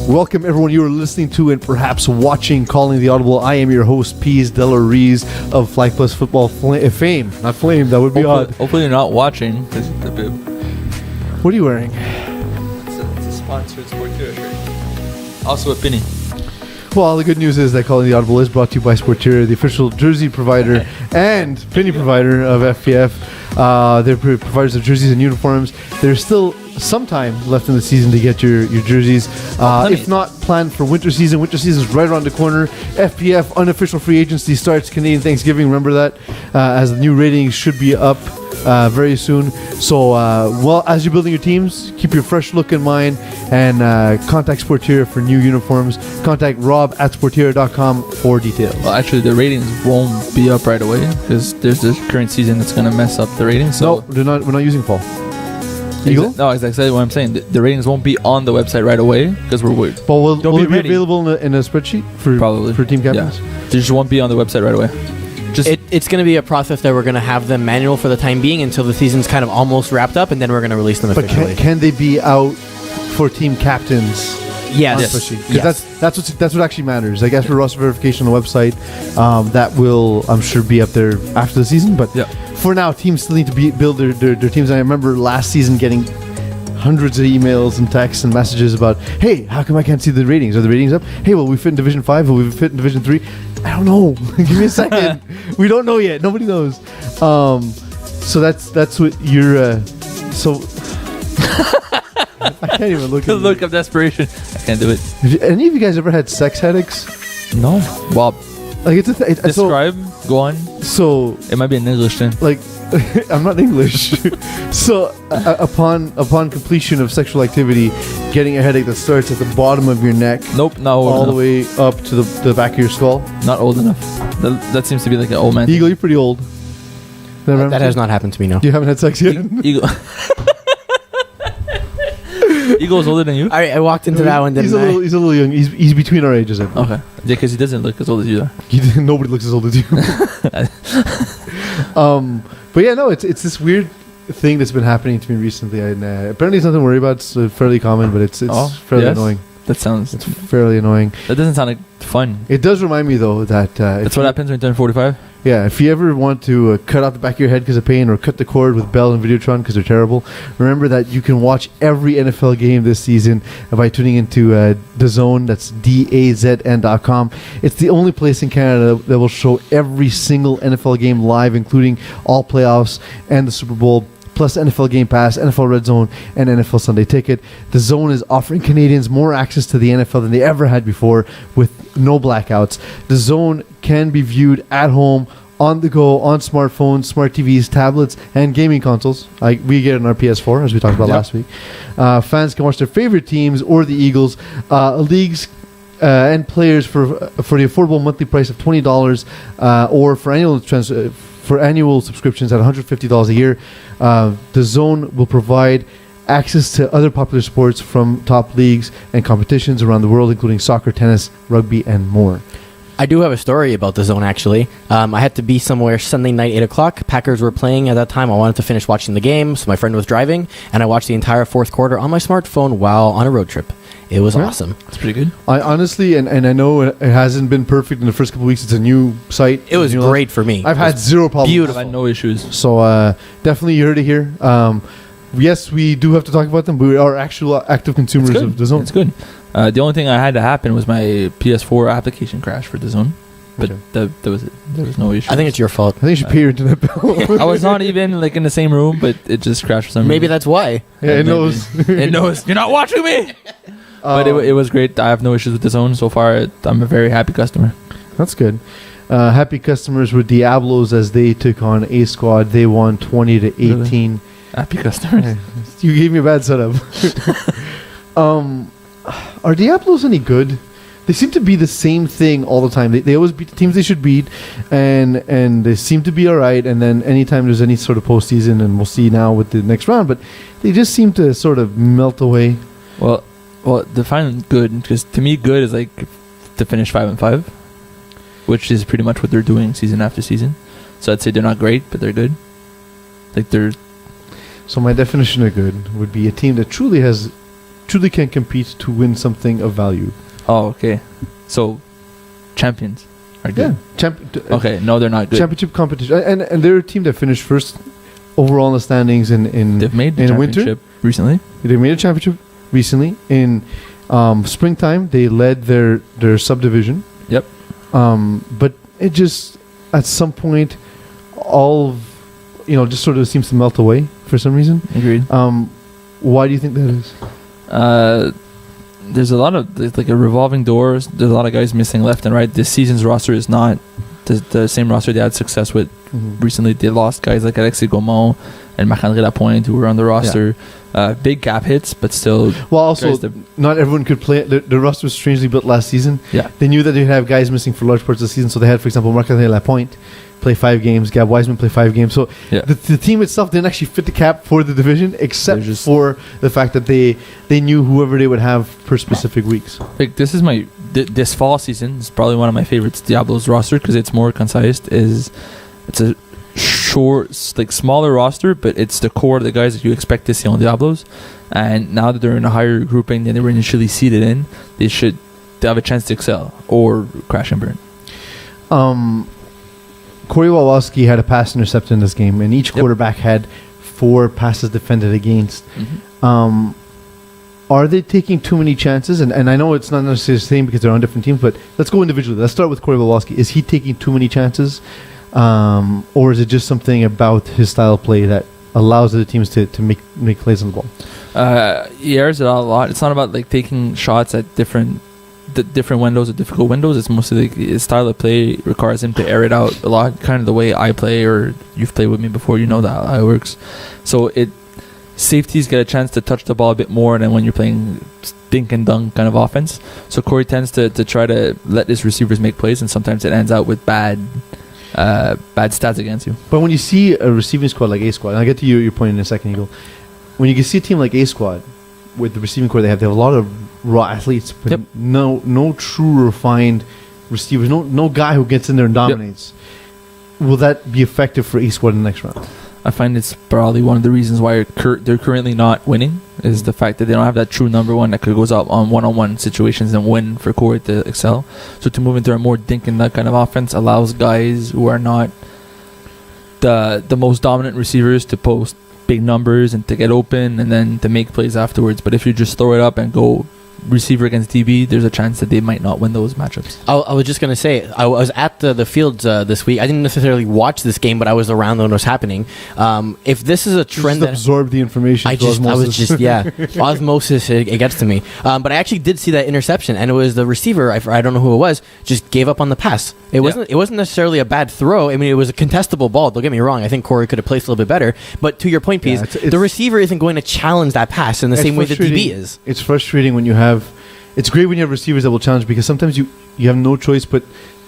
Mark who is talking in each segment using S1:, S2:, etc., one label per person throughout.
S1: Welcome, everyone. You are listening to and perhaps watching Calling the Audible. I am your host, Peeze, Della of Flag Plus Football Fame. Not Flame, that would be odd.
S2: Hopefully you're not watching.
S1: What are you wearing?
S2: It's a sponsored Sportira shirt. Also a pinny.
S1: Well, the good news is that Calling the Audible is brought to you by Sportira, the official jersey provider and penny provider of FPF. They're providers of jerseys and uniforms. There's still some time left in the season to get your jerseys. If not planned for winter season is right around the corner. FPF unofficial free agency starts Canadian Thanksgiving. Remember that, as the new ratings should be up very soon. So, as you're building your teams, keep your fresh look in mind and contact Sportira for new uniforms. Contact Rob at Sportira.com for details.
S2: Well, actually, the ratings won't be up right away because there's this current season that's going to mess up the ratings. So
S1: No, we're not using fall. Eagle?
S2: No, exactly what I'm saying. The ratings won't be on the website right away because we're weird.
S1: But will it be available in a spreadsheet for team captains?
S2: Yeah. They just won't be on the website right away.
S3: It's going to be a process that we're going to have them manual for the time being until the season's kind of almost wrapped up, and then we're going to release them officially.
S1: But can they be out for team captains?
S3: Yes.
S1: Because that's what actually matters. I guess for roster verification on the website, that will, I'm sure, be up there after the season. But for now, teams still need to build their teams. And I remember last season getting hundreds of emails and texts and messages about, hey, how come I can't see the ratings? Are the ratings up? Hey, will we fit in Division 5? Will we fit in Division 3? I don't know. Give me a second. We don't know yet. Nobody knows. So that's what you're... so... I can't even look at
S2: look of desperation. I can't do it.
S1: Have any of you guys ever had sex headaches?
S2: No. Well,
S1: like
S2: describe. Go on.
S1: So
S2: it might be in English then.
S1: Like, I'm not English. So upon completion of sexual activity, getting a headache that starts at the bottom of your neck.
S2: Nope, not old
S1: all
S2: enough.
S1: The way up to the back of your skull.
S2: Not old enough. That seems to be like an old man.
S1: Eagle, you're pretty old.
S3: That has not happened to me. No.
S1: You haven't had sex yet.
S2: Eagle. Eagle's older than you?
S3: I walked into that one,
S1: he's a little young. He's between our ages, I think.
S2: Okay. Yeah, because he doesn't look as old as you are.
S1: Nobody looks as old as you. But yeah, no, it's this weird thing that's been happening to me recently. And apparently it's nothing to worry about. It's fairly common, but it's fairly annoying.
S2: It's
S1: fairly annoying.
S2: That doesn't sound like fun.
S1: It does remind me, though, that...
S2: that's what happens when you turn 45?
S1: Yeah, if you ever want to cut off the back of your head because of pain or cut the cord with Bell and Videotron because they're terrible, remember that you can watch every NFL game this season by tuning into DAZN. That's DAZN.com. It's the only place in Canada that will show every single NFL game live, including all playoffs and the Super Bowl, plus NFL Game Pass, NFL Red Zone, and NFL Sunday Ticket. The Zone is offering Canadians more access to the NFL than they ever had before with no blackouts. The Zone can be viewed at home, on the go, on smartphones, smart TVs, tablets, and gaming consoles. We get it on our PS4, as we talked about last week. Fans can watch their favorite teams or the Eagles. Leagues and players for the affordable monthly price of $20 or for annual subscriptions at $150 a year. The Zone will provide access to other popular sports from top leagues and competitions around the world, including soccer, tennis, rugby, and more.
S3: I do have a story about the Zone, actually. I had to be somewhere Sunday night, 8 o'clock. Packers were playing at that time. I wanted to finish watching the game, so my friend was driving, and I watched the entire fourth quarter on my smartphone while on a road trip. It was awesome.
S2: It's pretty good.
S1: I honestly, and I know it hasn't been perfect in the first couple of weeks. It's a new site.
S3: It was great for me.
S1: I've had zero problems.
S2: Beautiful. I've had no issues.
S1: So definitely you heard it here. Yes, we do have to talk about them, but we are actual active consumers of the Zone.
S2: It's good. The only thing I had to happen was my PS4 application crash for the Zone. But that was it. There was no issue.
S3: I think it's your fault.
S1: I think you should pay your internet bill.
S2: I was not even in the same room, but it just crashed for some reason.
S3: Maybe that's why.
S1: Yeah, it knows.
S2: It knows. You're not watching me! But it was great. I have no issues with the Zone so far. I'm a very happy customer.
S1: That's good. Happy customers with Diablos as they took on A Squad. They won 20-18.
S2: Really? Happy customers.
S1: You gave me a bad setup. Are Diablos any good? They seem to be the same thing all the time. They always beat the teams they should beat, and they seem to be all right. And then anytime there's any sort of postseason, and we'll see now with the next round, but they just seem to sort of melt away.
S2: Well, define good, because to me, good is like to finish 5-5, which is pretty much what they're doing season after season. So I'd say they're not great, but they're good. Like they're.
S1: So my definition of good would be a team that truly has truly can compete to win something of value.
S2: Oh, okay. So, champions are good. Okay, no, they're not good.
S1: Championship competition, and they're a team that finished first overall in the standings in
S2: They've made the
S1: in
S2: championship
S1: winter
S2: recently.
S1: They made a championship recently in springtime. They led their subdivision.
S2: Yep.
S1: But it just at some point, all of, just sort of seems to melt away for some reason.
S2: Agreed.
S1: Why do you think that is?
S2: There's like a revolving doors. There's a lot of guys missing left and right. This season's roster is not the same roster they had success with recently. They lost guys like Alexis Gaumont and Marc-André Lapointe, who were on the roster. Big cap hits, but still.
S1: Well, also, not everyone could play. The roster was strangely built last season.
S2: Yeah.
S1: They knew that they'd have guys missing for large parts of the season, so they had, for example, Marc-André Lapointe play 5 games, Gab Wiseman play 5 games. So the team itself didn't actually fit the cap for the division, except for the fact that they knew whoever they would have per specific weeks.
S2: Like, this is this fall season is probably one of my favorites, Diablos roster, because it's more concise. It's a short, like smaller roster, but it's the core of the guys that you expect to see on Diablos. And now that they're in a higher grouping than they were initially seeded in, they have a chance to excel or crash and burn.
S1: Corey Wawowski had a pass intercepted in this game, and each quarterback had 4 passes defended against. Are they taking too many chances? And I know it's not necessarily the same because they're on different teams, but let's go individually. Let's start with Corey Wawowski. Is he taking too many chances? Or is it just something about his style of play that allows the teams to make plays on the ball?
S2: He airs it out a lot. It's not about like taking shots at different windows or difficult windows. It's mostly like his style of play requires him to air it out a lot, kind of the way I play, or you've played with me before, you know that how it works. So safeties get a chance to touch the ball a bit more than when you're playing dink and dunk kind of offense. So Corey tends to try to let his receivers make plays, and sometimes it ends out with bad stats against you.
S1: But when you see a receiving squad like A Squad, and I'll get to your point in a second, Eagle. When you can see a team like A Squad with the receiving core they have a lot of raw athletes, but no true refined receivers, no guy who gets in there and dominates. Will that be effective for A Squad in the next round?
S2: I find it's probably one of the reasons why they're currently not winning is the fact that they don't have that true number one that could goes out on one-on-one situations and win for Corey to excel. So to move into a more dink and dunk kind of offense allows guys who are not the most dominant receivers to post big numbers and to get open and then to make plays afterwards. But if you just throw it up and go receiver against DB, there's a chance that they might not win those matchups.
S3: I was just going to say, I was at the fields this week. I didn't necessarily watch this game, but I was around when it was happening. If this is a trend
S1: that absorb the information,
S3: osmosis, it gets to me. But I actually did see that interception, and it was the receiver, I don't know who it was, just gave up on the pass. It wasn't necessarily a bad throw. I mean, it was a contestable ball. Don't get me wrong. I think Corey could have placed a little bit better. But to your point, Peeze, the receiver isn't going to challenge that pass in the same way the DB is.
S1: It's frustrating when you have. It's great when you have receivers that will challenge because sometimes you have no choice, but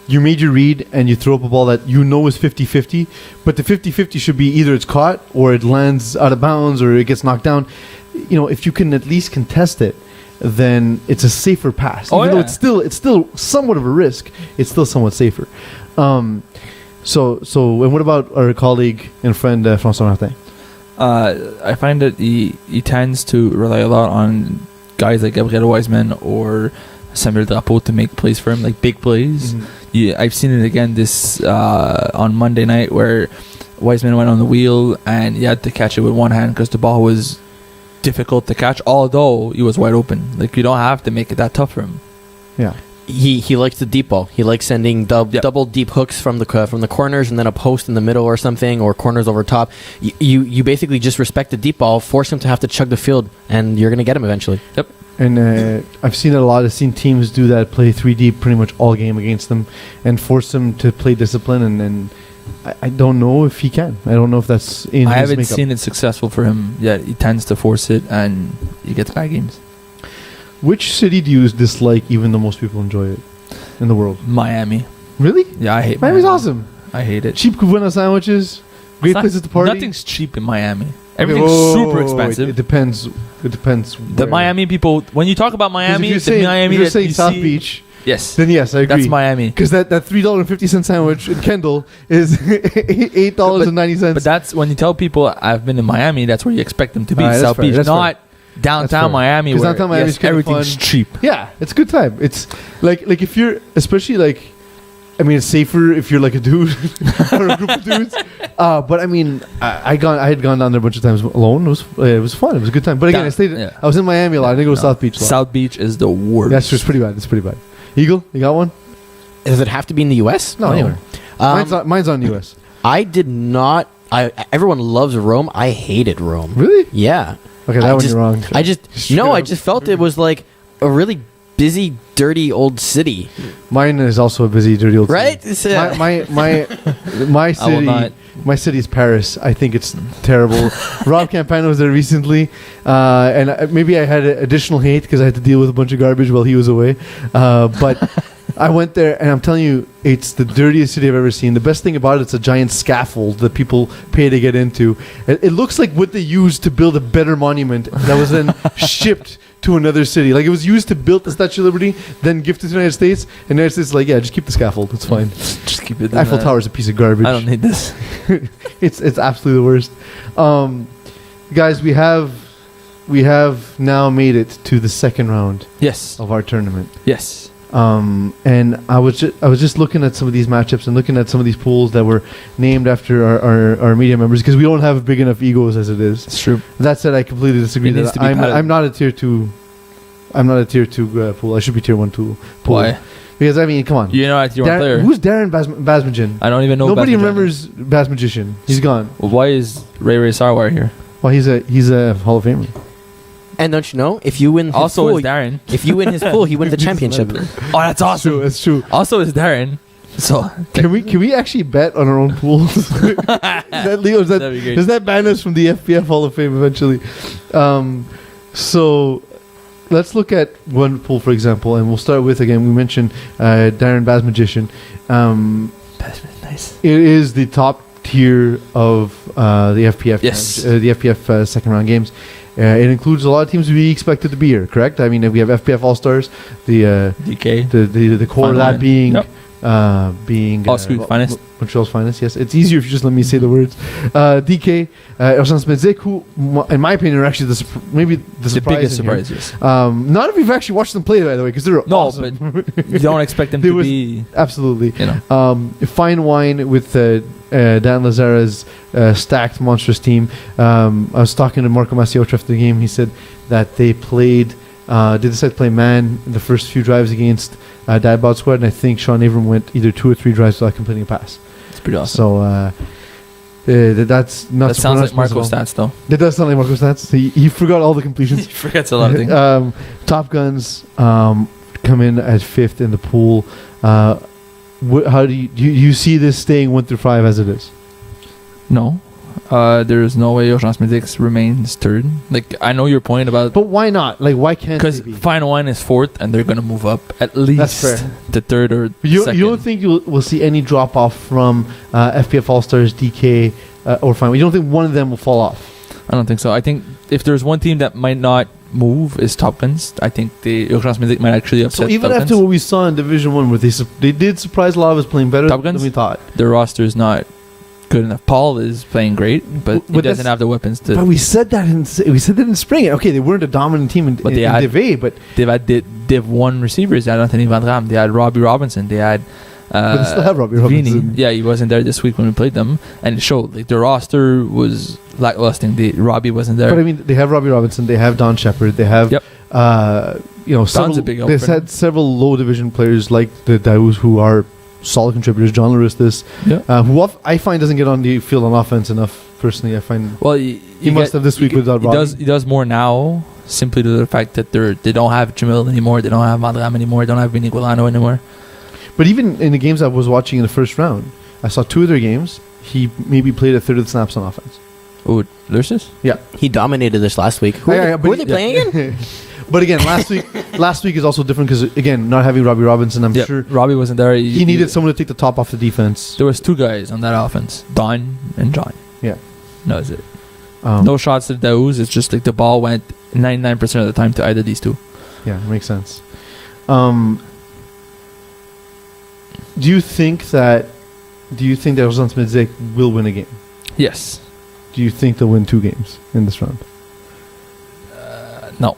S1: you made your read and you throw up a ball that you know is 50-50, but the 50-50 should be either it's caught or it lands out of bounds or it gets knocked down. If you can at least contest it, then it's a safer pass. Even though it's still somewhat of a risk, it's still somewhat safer. So and what about our colleague and friend François Martin?
S2: I find that he tends to rely a lot on guys like Gabriel Wiseman or Samuel Drapeau to make plays for him, like big plays. I've seen it again this on Monday night where Wiseman went on the wheel and he had to catch it with one hand because the ball was difficult to catch, although he was wide open. Like, you don't have to make it that tough for him.
S1: Yeah.
S3: He likes the deep ball. He likes sending double deep hooks from the corners and then a post in the middle or something, or corners over top. You basically just respect the deep ball, force him to have to chug the field, and you're going to get him eventually.
S2: Yep.
S1: And I've seen it a lot. I've seen teams do that, play 3 deep pretty much all game against them, and force them to play discipline. And I don't know if he can. I don't know if that's in his makeup. I haven't
S2: seen it successful for him yet. He tends to force it, and he gets bad games.
S1: Which city do you dislike even though most people enjoy it in the world?
S2: Miami.
S1: Really?
S2: Yeah, I hate
S1: Miami's awesome.
S2: I hate it.
S1: Cheap Cubana sandwiches, great places to party.
S2: Nothing's cheap in Miami. Everything's super expensive.
S1: It depends.
S2: The Miami people, when you talk about Miami,
S1: if you're saying South Beach,
S2: yes,
S1: then yes, I agree.
S2: That's Miami.
S1: Because that $3.50 sandwich in Kendall is $8.90.
S2: But that's when you tell people I've been in Miami, that's where you expect them to be. South Beach, downtown
S1: fair.
S2: Miami,
S1: 'Cause
S2: where
S1: downtown Miami's
S2: yes,
S1: kinda
S2: everything's
S1: fun.
S2: cheap.
S1: Yeah, it's a good time. It's like if you're especially like, I mean, it's safer if you're like a dude or a group of dudes. But I mean, I had gone down there a bunch of times alone. It was fun. It was a good time. But again, I was in Miami a lot. I didn't go to South Beach a lot.
S2: South Beach is the worst.
S1: That's just pretty bad. It's pretty bad. Eagle, you got one?
S3: Does it have to be in the U.S.?
S1: No, anywhere. Mine's on U.S.
S3: I did not. Everyone loves Rome. I hated Rome.
S1: Really?
S3: Yeah.
S1: Okay, that one you're wrong.
S3: I just felt it was like a really busy, dirty old city.
S1: Mine is also a busy, dirty old
S3: Right?
S1: city. My city. My city is Paris. I think it's terrible. Rob Campana was there recently, and maybe I had additional hate because I had to deal with a bunch of garbage while he was away. But I went there, and I'm telling you, it's the dirtiest city I've ever seen. The best thing about it's a giant scaffold that people pay to get into. It looks like what they used to build a better monument that was then shipped to another city. Like it was used to build the Statue of Liberty, then gifted to the United States. And the United States is like, yeah, just keep the scaffold. It's fine.
S2: Just keep it.
S1: Eiffel Tower is a piece of garbage.
S2: I don't need this.
S1: It's absolutely the worst. Guys, we have now made it to the second round
S2: Yes.
S1: of our tournament.
S2: Yes.
S1: And I was just looking at some of these matchups and looking at some of these pools that were named after our media members because we don't have big enough egos as it is.
S2: It's true.
S1: That said, I completely disagree.
S2: It needs to be
S1: I'm not a tier 2. I'm not a tier 2 pool. I should be tier 1 pool.
S2: Why?
S1: Because I mean, come on.
S2: You're not a tier 1 player.
S1: Who's Darren Basmadjian?
S2: I don't even know.
S1: Nobody remembers Basmadjian. He's gone.
S2: Well, why is Ray Sarwar here?
S1: Well, he's a Hall of Famer.
S3: And don't you know, if you win his
S2: Also
S3: pool,
S2: is Darren.
S3: if you win his pool, he wins the championship.
S2: Oh, that's awesome.
S1: That's true.
S2: Also is Darren. So
S1: Can we actually bet on our own pools? Is that legal?
S2: That'd be great.
S1: Does that ban us from the FPF Hall of Fame eventually? So let's look at one pool, for example, and we'll start with, again, we mentioned Darren Basmadjian.
S2: Nice.
S1: It is the top tier of the FPF.
S2: Yes.
S1: The FPF second round games. It includes a lot of teams we expected to be here, correct? I mean, we have FPF All Stars, the
S2: DK,
S1: the core of that being
S2: Scoot Finest.
S1: Montreal's Finest. Yes, it's easier if you just let me say the words. DK, Ersan Smedzik, who, in my opinion, are actually the
S2: biggest surprise. Yes.
S1: Not if you've actually watched them play, by the way, because they're awesome.
S2: But you don't expect them to be
S1: absolutely.
S2: You know,
S1: Fine Wine with Dan Lazara's stacked monstrous team. I was talking to Marco Maciotto after the game. He said that they played. They decided to play man in the first few drives against Diablos squad, and I think Sean Avram went either 2 or 3 drives without completing a pass.
S2: It's pretty awesome.
S1: So that's not.
S2: That sounds like Marco's stats, though.
S1: That does sound like Marco's stats. He forgot all the completions.
S2: He forgets a lot of things.
S1: Top Guns come in at 5th in the pool. How do you see this staying 1 through 5 as it is?
S2: No. There's no way Urgence Medix remains 3rd. Like, I know your point about...
S1: But why not? Like, why can't they be?
S2: Because Fine Wine is 4th, and they're going to move up at least to 3rd or 2nd.
S1: You don't think we'll see any drop-off from FPF All-Stars, DK, or Fine Wine? You don't think one of them will fall off?
S2: I don't think so. I think if there's one team that might not move is Top Guns. I think the Urgence Medix might actually upset
S1: So even
S2: Top
S1: after
S2: Guns.
S1: what we saw in Division 1, where they did surprise a lot of us playing better
S2: Top
S1: than
S2: Guns?
S1: we thought.
S2: Their roster is not good enough. Paul is playing great, but he doesn't have the weapons to...
S1: But we said that in spring. Okay, they weren't a dominant team in Div A, but
S2: they've had Div 1 receivers. They had Anthony Van Ram. They had Robbie Robinson. They had...
S1: but they still have Robbie Robinson.
S2: Yeah, he wasn't there this week when we played them, and it showed. Like, their roster was lacklusting. Robbie wasn't there.
S1: But I mean, they have Robbie Robinson. They have Don Shepard. They have...
S2: Don's a big help.
S1: They've had several low division players like the Daus who are solid contributors. John Laristis, who I find doesn't get on the field on offense enough. Personally, I find.
S2: Well,
S1: he must have this week without Robbie.
S2: He does more now, simply due to the fact that they don't have Jamil anymore. They don't have Madram anymore. They don't have Vinny Guilano anymore.
S1: But even in the games I was watching in the first round, I saw 2 of their games. He maybe played a third of the snaps on offense.
S2: Oh, Laristis?
S3: Yeah, he dominated this last week. Who are they playing again?
S1: But again, last week is also different because, again, not having Robbie Robinson, I'm sure
S2: Robbie wasn't there.
S1: He needed someone to take the top off the defense.
S2: There was 2 guys on that offense, Don and John.
S1: Yeah,
S2: that was it. No shots to Daouz. It's just like the ball went 99% of the time to either of these 2.
S1: Yeah, makes sense. Do you think that Urgence Medzik will win a game?
S2: Yes.
S1: Do you think they'll win 2 games in this round?
S2: No.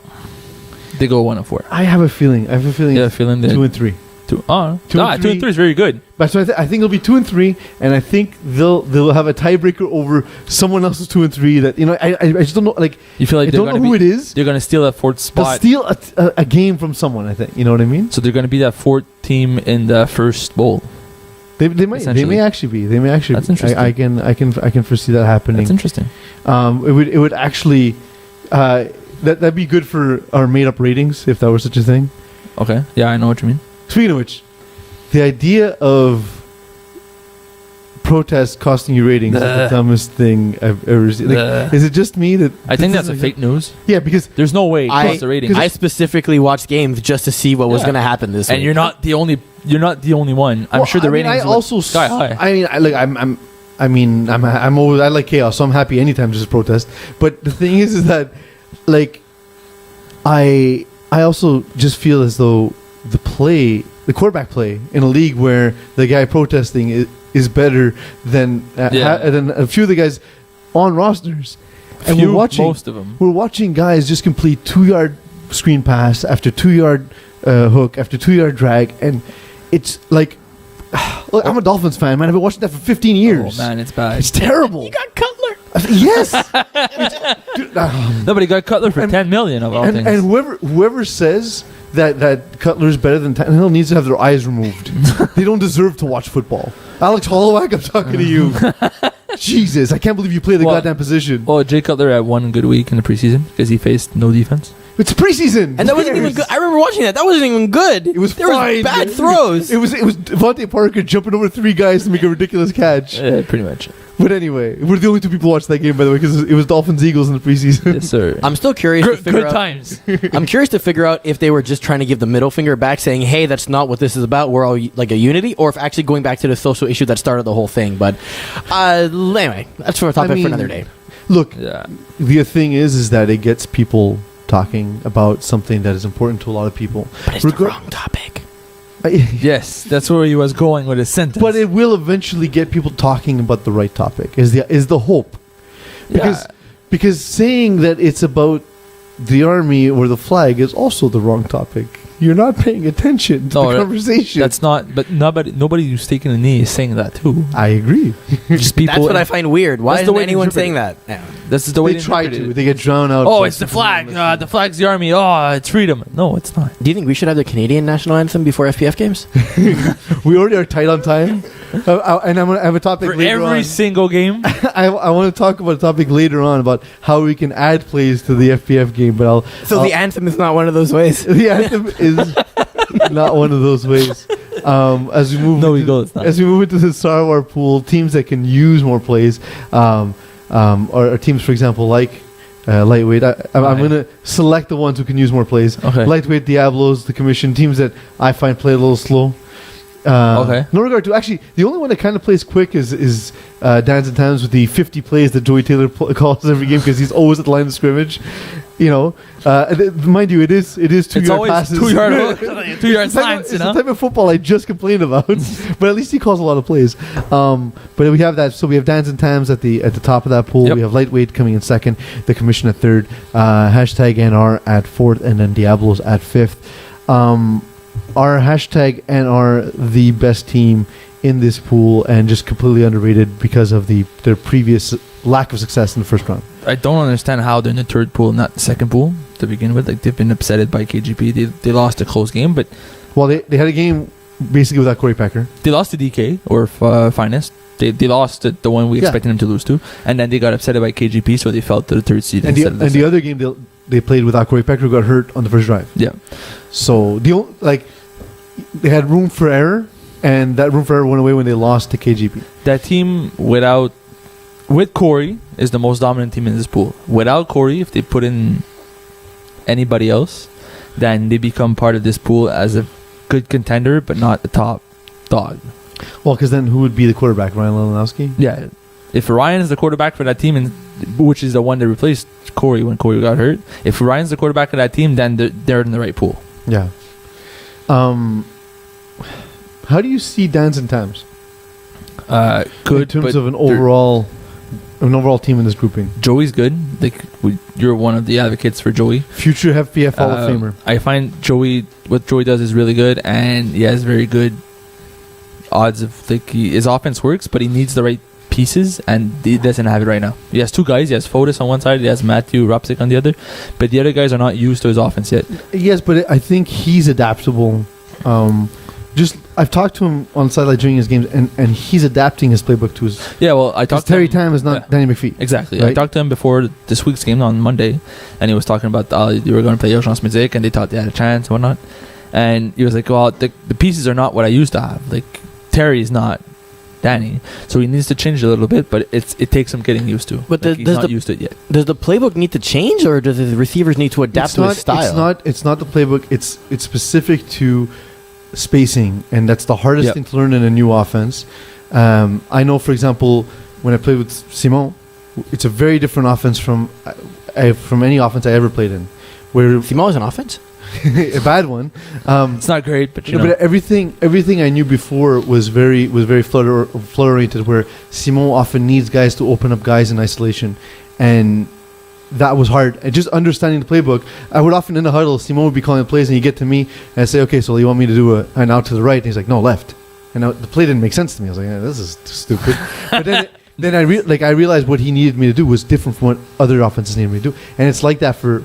S2: They go 1-4.
S1: I have a feeling.
S2: Yeah, feeling
S1: 2-3.
S2: 2 and 3 is very good.
S1: But so I think it'll be 2-3, and I think they'll have a tiebreaker over someone else's 2-3. That I just don't know. Like,
S2: You feel like
S1: I don't know who it is.
S2: They're gonna steal that fourth
S1: They'll
S2: spot.
S1: steal a game from someone. I think. You know what I mean?
S2: So they're gonna be that fourth team in the first bowl.
S1: They may actually be.
S2: That's interesting.
S1: I can foresee that happening.
S2: That's interesting.
S1: It would actually that'd be good for our made up ratings if that were such a thing.
S2: Okay. Yeah, I know what you mean.
S1: Speaking of which, the idea of protests costing you ratings is the dumbest thing I've ever seen. Like, is it just me that?
S2: I think that's a fake news.
S1: Yeah, because
S2: There's no way it costs the ratings.
S3: I specifically watched games just to see what was
S2: Yeah.
S3: going to happen this week.
S2: And you're not the only one. I'm sure the ratings
S1: I also
S2: sky high.
S1: I like chaos, so I'm happy anytime there's a protest. But the thing is that like I also just feel as though the quarterback play in a league where the guy protesting is better than than a few of the guys on rosters. And
S2: Most of them.
S1: We're watching guys just complete 2-yard screen pass after 2-yard hook after 2-yard drag, and it's like, look, I'm a Dolphins fan, man. I've been watching that for 15 years.
S2: Oh man, it's bad.
S1: It's terrible.
S3: You got Cutler.
S1: Yes.
S2: Nobody got Cutler for 10 million of all things.
S1: And whoever says that Cutler's better than Tannehill needs to have their eyes removed. They don't deserve to watch football. Alex Holloway, I'm talking to you. Jesus, I can't believe you play the goddamn position.
S2: Well, Jay Cutler had one good week in the preseason because he faced no defense.
S1: It's preseason,
S3: And that wasn't even good. I remember watching that. That wasn't even good.
S1: It was
S3: there
S1: fine.
S3: was bad throws.
S1: It was Devontae Parker jumping over 3 guys to make a ridiculous catch.
S2: Pretty much.
S1: But anyway, we're the only 2 people watching that game, by the way, because it was Dolphins Eagles in the preseason.
S2: Yes, sir.
S3: I'm still curious to figure
S2: Good
S3: out.
S2: times.
S3: I'm curious to figure out if they were just trying to give the middle finger back, saying, "Hey, that's not what this is about. We're all like a unity," or if actually going back to the social issue that started the whole thing. But anyway, that's for a topic for another day.
S1: Look,
S2: Yeah.
S1: the thing is that it gets people talking about something that is important to a lot of people.
S3: But it's the wrong topic.
S2: Yes, that's where he was going with his sentence.
S1: But it will eventually get people talking about the right topic. Is the hope? Because saying that it's about the army or the flag is also the wrong topic. You're not paying attention to the conversation.
S2: That's not. But nobody who's taking a knee is saying that too.
S1: I agree.
S2: Just people.
S3: That's what I find weird. Why
S2: That's the
S3: isn't
S2: way to
S3: anyone
S2: interpret
S3: saying
S2: it.
S3: that? Yeah.
S2: This is the way
S1: They try to. They get drowned out.
S2: Oh, it's the flag. The flag's the army. Oh, it's freedom. No, it's not.
S3: Do you think we should have the Canadian national anthem before FPF games?
S1: We already are tight on time. And I'm gonna have a topic
S2: For
S1: later
S2: every
S1: on.
S2: single game.
S1: I want to talk about a topic later on about how we can add plays to the FPF game. But
S3: The anthem is not one of those ways.
S1: the anthem is not one of those ways. As we move, as we move into the Sarwar Pool, teams that can use more plays, are teams, for example, like lightweight. I'm going to select the ones who can use more plays.
S2: Okay.
S1: Lightweight, Diablos, the Commission, teams that I find play a little slow.
S2: Okay.
S1: No regard to actually, the only one that kind of plays quick is Dans and Tams with the 50 plays that Joey Taylor calls every game because he's always at the line of scrimmage. You know, mind you, it is 2-yard passes.
S2: 2-yard hook, 2-yard slants.
S1: It's the type of football I just complained about, but at least he calls a lot of plays. But we have that. So we have Dans and Tams at the top of that pool.
S2: Yep.
S1: We have Lightweight coming in second, the Commission at third, hashtag NR at fourth, and then Diablos at fifth. Our hashtag NR the best team in this pool and just completely underrated because of their previous lack of success in the first round.
S2: I don't understand how they're in the third pool, not the second pool to begin with. Like, they've been upsetted by KGP. They lost a close game, but
S1: Well, they had a game basically without Corey Packer.
S2: they lost to DK or Finest. They lost the one we expected them to lose to, and then they got upset by KGP, so they fell to the third seed.
S1: And the other game they played without Corey Packer, who got hurt on the first drive.
S2: Yeah.
S1: So they had room for error, and that room for error went away when they lost to KGP.
S2: That team with Corey is the most dominant team in this pool. Without Corey, if they put in anybody else, then they become part of this pool as a good contender, but not the top dog.
S1: Well, because then who would be the quarterback? Ryan Lelanowski?
S2: Yeah. If Ryan is the quarterback for that team, which is the one that replaced Corey when Corey got hurt, if Ryan's the quarterback of that team, then they're in the right pool.
S1: Yeah. How do you see Dans and Tams?
S2: Good,
S1: in terms
S2: but
S1: of an overall an overall team in this grouping?
S2: Joey's good. Like you're one of the advocates for Joey.
S1: Future FPF Hall of Famer.
S2: I find what Joey does is really good, and he has very good odds of his offense works, but he needs the right pieces, and he doesn't have it right now. He has two guys. He has Fotis on one side. He has Matthew Ropsik on the other, but the other guys are not used to his offense yet.
S1: Yes, but I think he's adaptable. I've talked to him on the sideline during his games, and he's adapting his playbook to his.
S2: Yeah, well, I talked to
S1: Terry
S2: him,
S1: Tam is not Danny McPhee.
S2: Exactly.
S1: Right?
S2: I talked to him before this week's game on Monday, and he was talking about you were going to play Urgence Music, and they thought they had a chance and whatnot. And he was like, well, the pieces are not what I used to have. Like, Terry is not Danny, so he needs to change a little bit, but it takes some getting used to.
S3: But
S2: he's not used to it yet.
S3: Does the playbook need to change, or does the receivers need to adapt to his style?
S1: It's not the playbook. It's specific to spacing, and that's the hardest thing to learn in a new offense. I know, for example, when I played with Simon, it's a very different offense from any offense I ever played in. Where
S3: Simon is an offense,
S1: a bad one.
S2: It's not great, but
S1: but everything I knew before was very flutter oriented. Where Simon often needs guys to open up guys in isolation, and that was hard. And just understanding the playbook, I would often in the huddle, Simon would be calling the plays, and you get to me, and I say, okay, so you want me to do an out to the right? And he's like, no, left. And the play didn't make sense to me. I was like, this is stupid. But then I realized what he needed me to do was different from what other offenses needed me to do, and it's like that for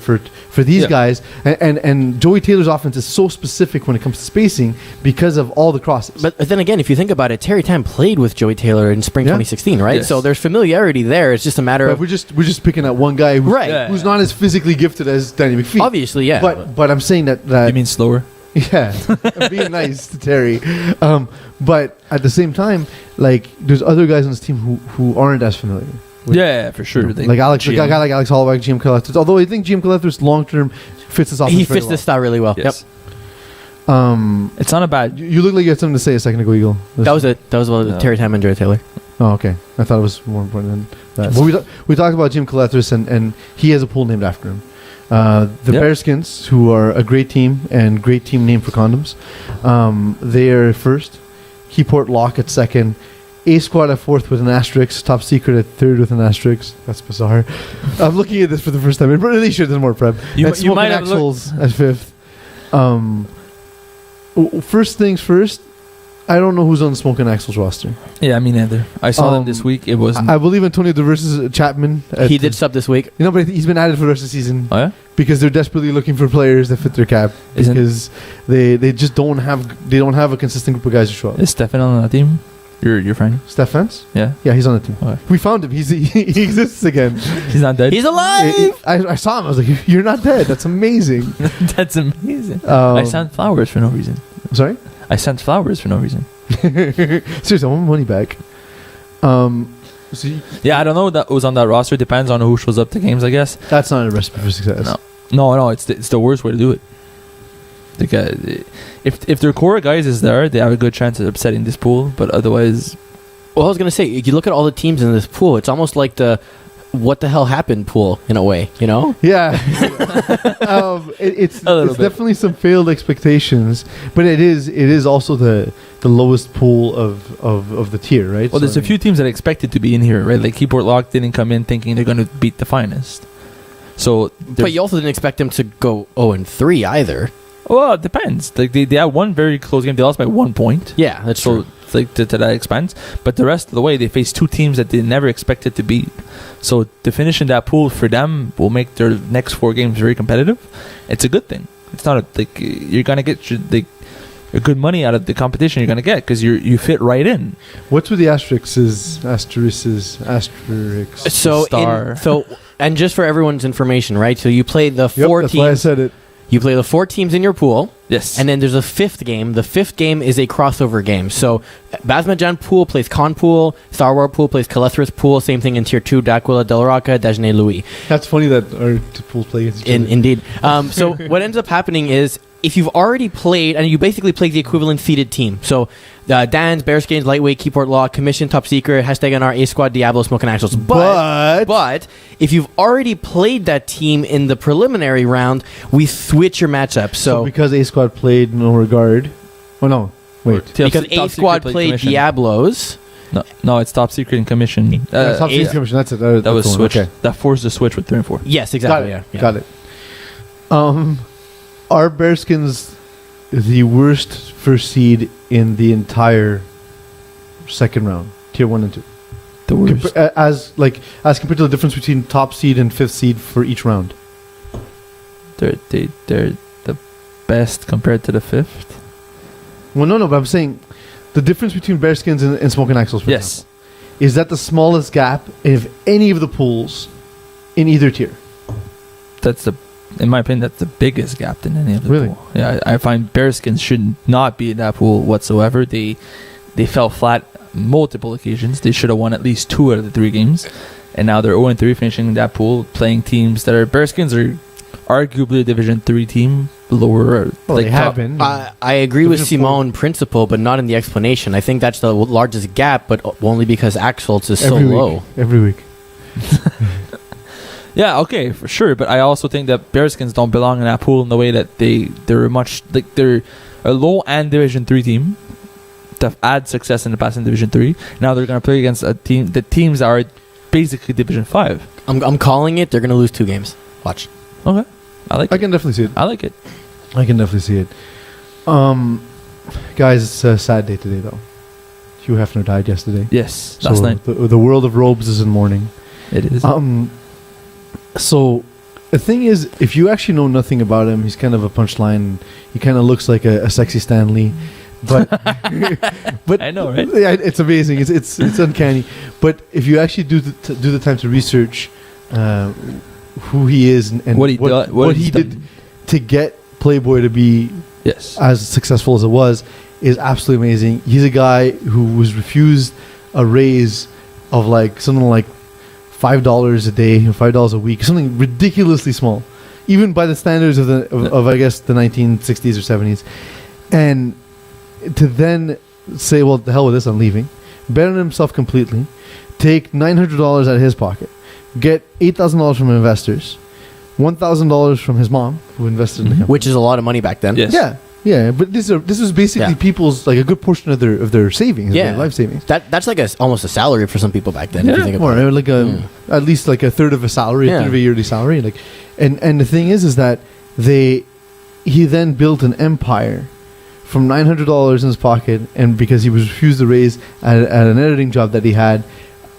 S1: these guys. And Joey Taylor's offense is so specific when it comes to spacing because of all the crosses.
S3: But then again, if you think about it, Terry Tam played with Joey Taylor in spring 2016, right?
S2: Yes.
S3: So there's familiarity there. It's just a matter of
S1: we're just picking at one guy who's not as physically gifted as Danny McPhee.
S3: Obviously, yeah.
S1: But I'm saying that
S2: you mean slower?
S1: Yeah, being nice to Terry. But at the same time, like, there's other guys on this team who aren't as familiar.
S2: Yeah, for sure.
S1: Like Alex, a guy like Alex Holloway, GM Kolethras. Although I think GM Kolethras long term fits this offense.
S3: He fits this style really well.
S2: Yes.
S3: Yep.
S2: It's not a bad.
S1: You look like you had something to say a second ago, Eagle.
S3: That was it. That was Terry Tam and Joey Taylor.
S1: Oh, okay. I thought it was more important than that. But we talked about Jim Kolethras, and he has a pool named after him. The Bearskins, who are a great team and great team name for condoms, they are first. Keyport Lock at second. A Squad at fourth with an asterisk. Top Secret at third with an asterisk. That's bizarre. I'm looking at this for the first time. It really should have more prep.
S2: You might have
S1: Axles at fifth. First things first. I don't know who's on the Smoking Axles roster.
S2: Yeah, me neither. I saw them this week. It was.
S1: I believe Antonio DeVersus Chapman.
S3: He did sub this week.
S1: But he's been added for the rest of the season.
S2: Oh yeah.
S1: Because they're desperately looking for players that fit their cap. Because they just don't have a consistent group of guys who show up.
S2: Is Stefan on that team? Your friend?
S1: Stephens?
S2: Yeah.
S1: Yeah, he's on the team.
S2: Okay.
S1: We found him. He exists again.
S2: He's not dead.
S3: He's alive.
S1: I saw him. I was like, you're not dead. That's amazing.
S2: That's amazing. I sent flowers for no reason.
S1: Sorry?
S2: I sent flowers for no reason.
S1: Seriously, I want my money back.
S2: Yeah, I don't know that was on that roster. Depends on who shows up to games, I guess.
S1: That's not a recipe for success.
S2: No. It's the worst way to do it. Like, if their core guys is there, they have a good chance of upsetting this pool. But otherwise,
S3: well, I was gonna say, you look at all the teams in this pool. It's almost like the what the hell happened pool in a way, you know?
S1: Yeah. It's definitely some failed expectations, but it is also the lowest pool of the tier, right?
S2: Well, there's a few teams that expected to be in here, right? Like Keyport Lock didn't come in thinking they're going to beat the finest. So,
S3: but you also didn't expect them to go 0-3 either.
S2: Well, it depends. Like they had one very close game. They lost by 1 point.
S3: Yeah, that's true.
S2: Like to that expense. But the rest of the way, they faced two teams that they never expected to beat. So to finish in that pool for them will make their next 4 games very competitive. It's a good thing. It's not you're gonna get a good money out of the competition you're gonna get because you fit right in.
S1: What's with the asterisks?
S3: So and just for everyone's information, right? So you play the 4
S1: that's
S3: teams.
S1: why I said it.
S3: You play the 4 teams in your pool.
S2: Yes.
S3: And then there's a 5th game. The 5th game is a crossover game. So Basmadjian Pool plays Con Pool. Sarwar Pool plays Kolethras Pool. Same thing in Tier 2. D'Aquila, Del Rocca, Dagenais Louis.
S1: That's funny that our pools play against each other.
S3: Indeed. So what ends up happening is if you've already played, and you basically play the equivalent seeded team. So Dan's, Bearskins, Lightweight, Keyport Law, Commission, Top Secret, #NR, A Squad, Diablos, Smoking Axles. But if you've already played that team in the preliminary round, we switch your matchup. So
S1: because A Squad played No Regard. Oh no, wait.
S3: Because A Squad played Diablos.
S2: No, it's top secret and commission.
S1: Top Secret Commission. That's it.
S2: That was
S1: the one.
S2: switch.
S1: Okay.
S2: That forced the switch with 3 and 4.
S3: Yes,
S1: Got
S3: exactly.
S1: it.
S3: Yeah.
S1: Got it. Are Bearskins the worst first seed in the entire second round, tier 1 and 2?
S2: The worst.
S1: As compared to the difference between top seed and 5th seed for each round.
S2: They're the best compared to the 5th.
S1: Well, no, but I'm saying the difference between Bearskins and Smoking Axles, for
S2: Yes.
S1: example, is that the smallest gap of any of the pools in either tier.
S2: In my opinion, that's the biggest gap in any of the
S1: Really?
S2: pool. Yeah, I find Bearskins should not be in that pool whatsoever. They fell flat multiple occasions. They should have won at least 2 out of the 3 games, and now they're 0-3 finishing that pool, playing teams that are Bearskins are arguably a Division 3 team, lower.
S1: Well, they have been.
S3: I agree with
S1: Division
S3: Simone in principle, but not in the explanation. I think that's the largest gap, but only because Axolotl is so
S1: Every week.
S3: low.
S1: Every week.
S2: Yeah, okay, for sure. But I also think that Bearskins don't belong in that pool in the way that they're a low and Division 3 team that have had success in the past in Division 3. Now they're going to play against the teams that are basically Division 5.
S3: I'm calling it. They're going to lose 2 games. Watch.
S2: Okay, I
S1: can definitely see it.
S2: I like it.
S1: I can definitely see it. Guys, it's a sad day today, though. Hugh Hefner died yesterday.
S2: Yes, last night.
S1: The world of robes is in mourning.
S2: It is.
S1: So the thing is, if you actually know nothing about him, he's kind of a punchline. He kind of looks like a sexy Stan Lee, but but
S2: I know, right?
S1: Yeah, it's amazing. It's uncanny. But if you actually do the time to research who he is and
S2: what he
S1: did to get Playboy to be as successful as it was is absolutely amazing. He's a guy who was refused a raise of something like $5 a day, $5 a week, something ridiculously small, even by the standards of I guess the 1960s or 70s, and to then say, well, the hell with this, I'm leaving, bet on himself completely, take $900 out of his pocket, get $8,000 from investors, $1,000 from his mom who invested in the company,
S3: Which is a lot of money back then.
S2: Yes.
S1: Yeah, but this was basically people's a good portion of their savings, their life savings.
S3: That's almost a salary for some people back then. If you think about it.
S1: At least a third of a salary, a third of a yearly salary. And the thing is that he then built an empire from $900 in his pocket, and because he was refused a raise at an editing job that he had,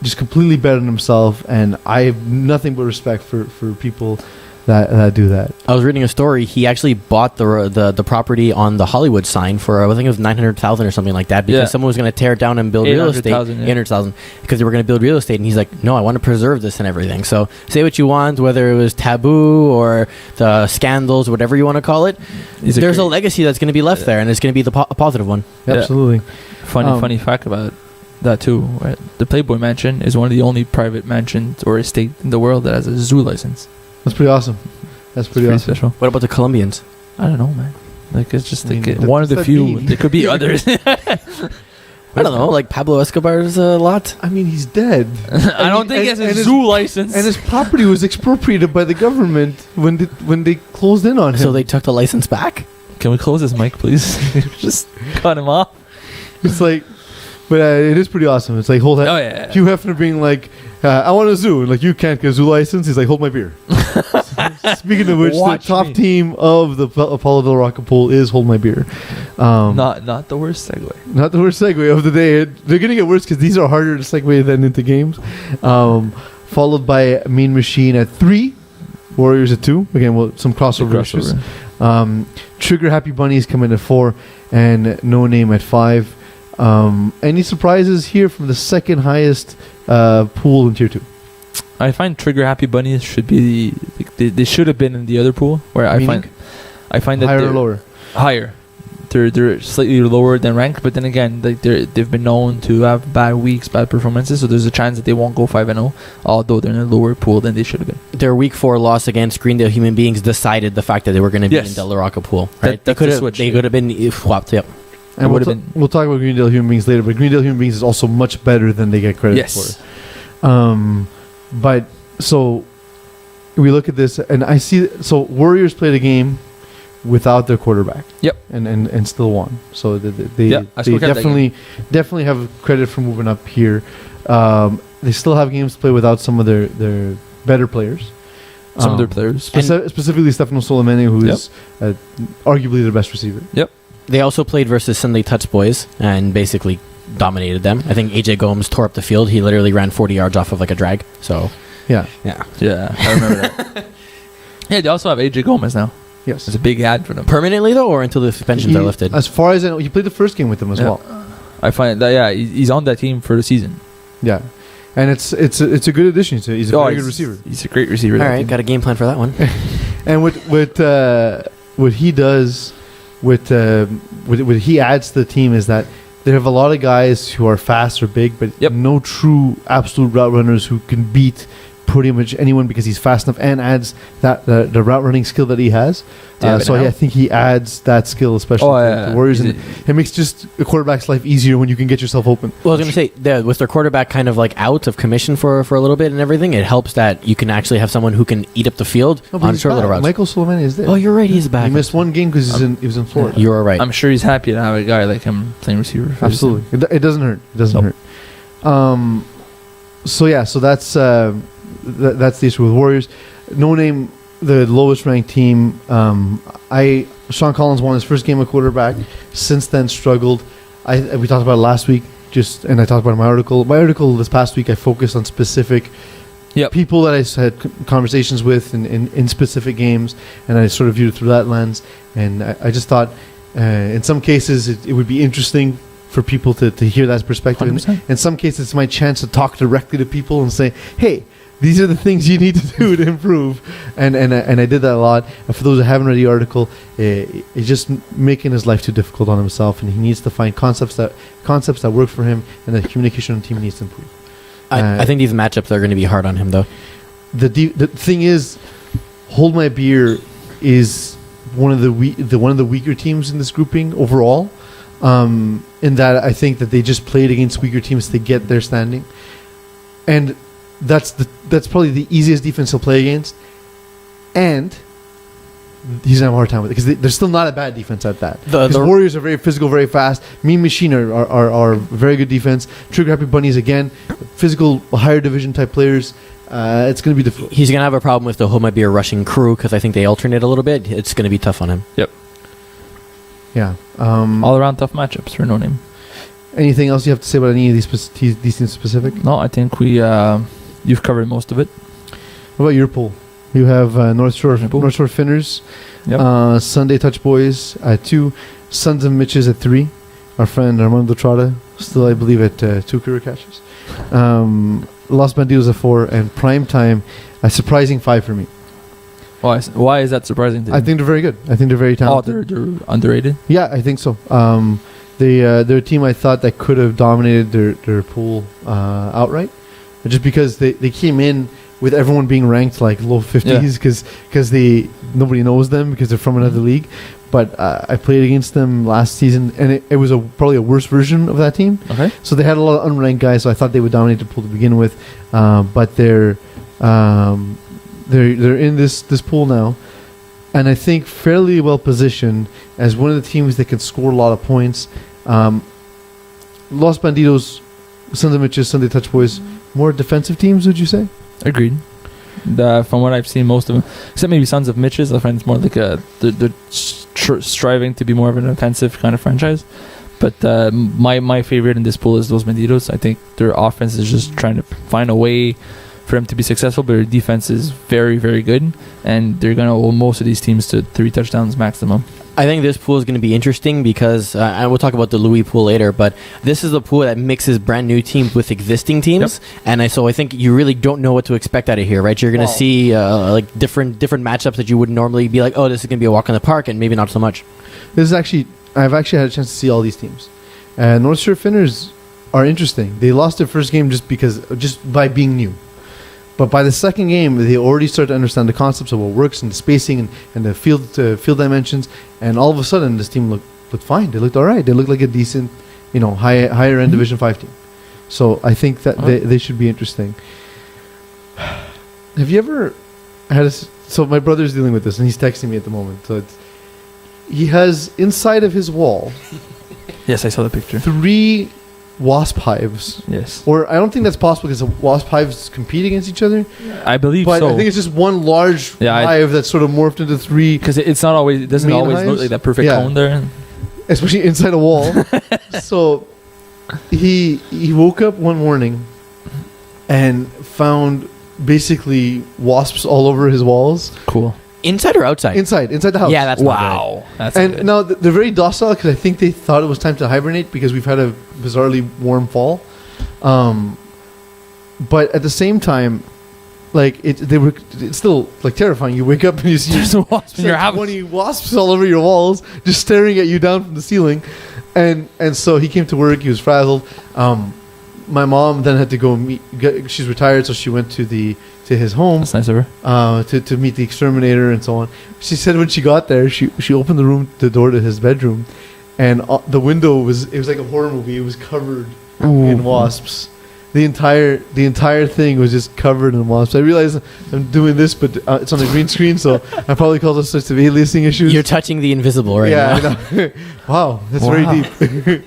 S1: just completely bet on himself. And I have nothing but respect for people that do that.
S3: I was reading a story. He actually bought the property on the Hollywood sign for I think it was $900,000 or something like that, because someone was going to tear it down and build real estate. $800,000 because they were going to build real estate, and he's like, no, I want to preserve this and everything. So say what you want, whether it was taboo or the scandals, whatever you want to call it. There's a legacy that's going to be left there, and it's going to be a positive one.
S1: Absolutely.
S2: Funny fact about that too. Right? The Playboy Mansion is one of the only private mansions or estate in the world that has a zoo license.
S1: That's pretty awesome. That's pretty awesome.
S2: Special.
S3: What about the Colombians?
S2: I don't know, man. It's just one of the few. There could be others.
S3: I don't know. Like Pablo Escobar's a lot.
S1: I mean, he's dead.
S2: I don't think he has a zoo license.
S1: And his property was expropriated by the government when they closed in on him.
S3: So they took the license back?
S2: Can we close his mic, please? Just cut him off.
S1: It's but it is pretty awesome. It's Hugh Hefner being I want a zoo. You can't get a zoo license. He's hold my beer. Speaking of which, the top team of the Apollo Del Rocca pool is Hold My Beer.
S2: Not the worst segue.
S1: Not the worst segue of the day. They're going to get worse because these are harder to segue than into games. Followed by Mean Machine at 3. Warriors at 2. Again, some crossover issues. Trigger Happy Bunnies come in at 4. And No Name at 5. Any surprises here from the second highest pool in Tier 2?
S2: I find Trigger Happy Bunnies should be they should have been in the other pool, where I find that
S1: higher or lower.
S2: Higher. They're slightly lower than ranked, but then again, they've been known to have bad weeks, bad performances, so there's a chance that they won't go 5-0, although they're in a lower pool than they should have been.
S3: Their week 4 loss against Greendale Human Beings decided the fact that they were going to be in Del Rocca pool. Right? They could have been swapped. Yep.
S1: And we'll talk about Greendale Human Beings later, but Greendale Human Beings is also much better than they get credit for. But so we look at this, and I see. So Warriors played a game without their quarterback.
S2: Yep.
S1: And still won. So they definitely have credit for moving up here. They still have games to play without some of their better players.
S2: Some of their players.
S1: Specifically Stefano Soleimani, who is arguably the best receiver.
S2: Yep.
S3: They also played versus Sunday Touch Boys and basically dominated them. I think AJ Gomes tore up the field. He literally ran 40 yards off of like a drag. So
S1: yeah,
S2: I remember that. Yeah, they also have AJ Gomez now.
S1: Yes,
S2: it's a big ad for them.
S3: Permanently though, or until the suspensions are lifted?
S1: As far as I know, he played the first game with them as well.
S2: I find that he's on that team for the season.
S1: Yeah, and it's a good addition. He's a very good receiver.
S2: He's a great receiver.
S3: All right, got a game plan for that one.
S1: And what he does, what he adds to the team is that they have a lot of guys who are fast or big, but no true absolute route runners who can beat pretty much anyone because he's fast enough, and adds that the route running skill that he has. I think he adds that skill, especially to the Warriors, and it makes just a quarterback's life easier when you can get yourself open.
S3: Well, I was going to say, with their quarterback kind of like out of commission for a little bit and everything, it helps that you can actually have someone who can eat up the field on short little routes.
S1: Michael Soleimani is there.
S3: Oh, you're right, he's back.
S1: He missed one game because he was in Florida.
S3: You're right.
S2: I'm sure he's happy to have a guy like him playing receiver.
S1: Absolutely, it doesn't hurt. It doesn't hurt. So that's the issue with Warriors. No Name, the lowest ranked team. Sean Collins won his first game of quarterback. Since then, struggled. We talked about it last week, and I talked about it in my article. My article this past week, I focused on specific people that I had conversations with in specific games, and I sort of viewed it through that lens. And I just thought, in some cases, it would be interesting for people to hear that perspective. In some cases, it's my chance to talk directly to people and say, hey, these are the things you need to do to improve, and I did that a lot. And for those who haven't read the article, it's just making his life too difficult on himself, and he needs to find concepts that work for him, and the communication on the team needs to improve.
S3: I think these matchups are going to be hard on him, though.
S1: The thing is, Hold My Beer is one of the weaker teams in this grouping overall. In that I think that they just played against weaker teams to get their standing, and that's probably the easiest defense he'll play against, and he's gonna have a hard time with it because they're still not a bad defense at that. The Warriors are very physical, very fast. Mean Machine are very good defense. Trigger Happy Bunnies, again, physical, higher division type players. It's going to be difficult.
S3: He's going to have a problem with the Hold My Beer rushing crew because I think they alternate a little bit. It's going to be tough on him.
S2: Yep.
S1: Yeah.
S2: All around tough matchups for No Name.
S1: Anything else you have to say about any of these teams specific?
S2: No, I think you've covered most of it.
S1: What about your pool? You have North Shore Finners, Sunday Touch Boys at 2, Sons of Mitches at 3. Our friend Armando Trotta still, I believe, at 2 career catches. Los Bandidos at 4, and Primetime a surprising 5 for me.
S2: Why is that surprising to you?
S1: I think they're very good. I think they're very talented.
S2: They're underrated?
S1: Yeah, I think so. They're a team I thought that could have dominated their pool outright, just because they came in with everyone being ranked like low 50s because nobody knows them because they're from another league. But I played against them last season, and it was probably a worse version of that team.
S2: Okay.
S1: So they had a lot of unranked guys, so I thought they would dominate the pool to begin with. But they're in this pool now, and I think fairly well positioned as one of the teams that can score a lot of points. Los Bandidos, Sons of Mitches, Sunday Touch Boys, more defensive teams, would you say?
S2: Agreed. From what I've seen, most of them, except maybe Sons of Mitches, I find it's more like they're striving to be more of an offensive kind of franchise. But my favorite in this pool is Los Bandidos. I think their offense is just trying to find a way for them to be successful, but their defense is very, very good, and they're going to hold most of these teams to 3 touchdowns maximum.
S3: I think this pool is going to be interesting because I will talk about the Louis pool later, but this is the pool that mixes brand new teams with existing teams, and so I think you really don't know what to expect out of here, right? You're going to see like different matchups that you would normally be like, oh, this is going to be a walk in the park, and maybe not so much.
S1: I've actually had a chance to see all these teams. North Shore Finners are interesting. They lost their first game just by being new. But by the second game, they already start to understand the concepts of what works and the spacing and the field dimensions. And all of a sudden, this team looked fine. They looked all right. They looked like a decent, higher end Division 5 team. So I think that they should be interesting. Have you ever had so my brother's dealing with this, and he's texting me at the moment. So he has inside of his wall
S2: Yes, I saw the picture.
S1: 3 wasp hives.
S2: Yes.
S1: Or I don't think that's possible because the wasp hives compete against each other.
S2: I believe
S1: But
S2: so.
S1: I think it's just one large hive that's sort of morphed into 3,
S2: Because it doesn't
S1: main
S2: always look
S1: hives?
S2: like that perfect
S1: Yeah.
S2: cone there.
S1: especially inside a wall. So he woke up one morning and found basically wasps all over his walls.
S2: Cool.
S3: Inside or outside?
S1: Inside the house.
S3: Yeah, that's not
S2: Wow. That's
S1: And
S2: good.
S1: now they're very docile because I think they thought it was time to hibernate because we've had a bizarrely warm fall. But at the same time, like it's still like terrifying. You wake up and you see
S2: There's a wasp in your house.
S1: 20 wasps all over your walls, just staring at you down from the ceiling. And so he came to work. He was frazzled. My mom then had to go she's retired, so she went to his home.
S2: That's nice of her.
S1: To meet the exterminator and so on. She said when she got there, she opened the door to his bedroom, and the window was like a horror movie. It was covered in wasps. The entire thing was just covered in wasps. I realize I'm doing this, but it's on a green screen, so I probably cause all sorts of aliasing issues.
S3: You're touching the invisible right now.
S1: Yeah, I know. Wow, that's very deep.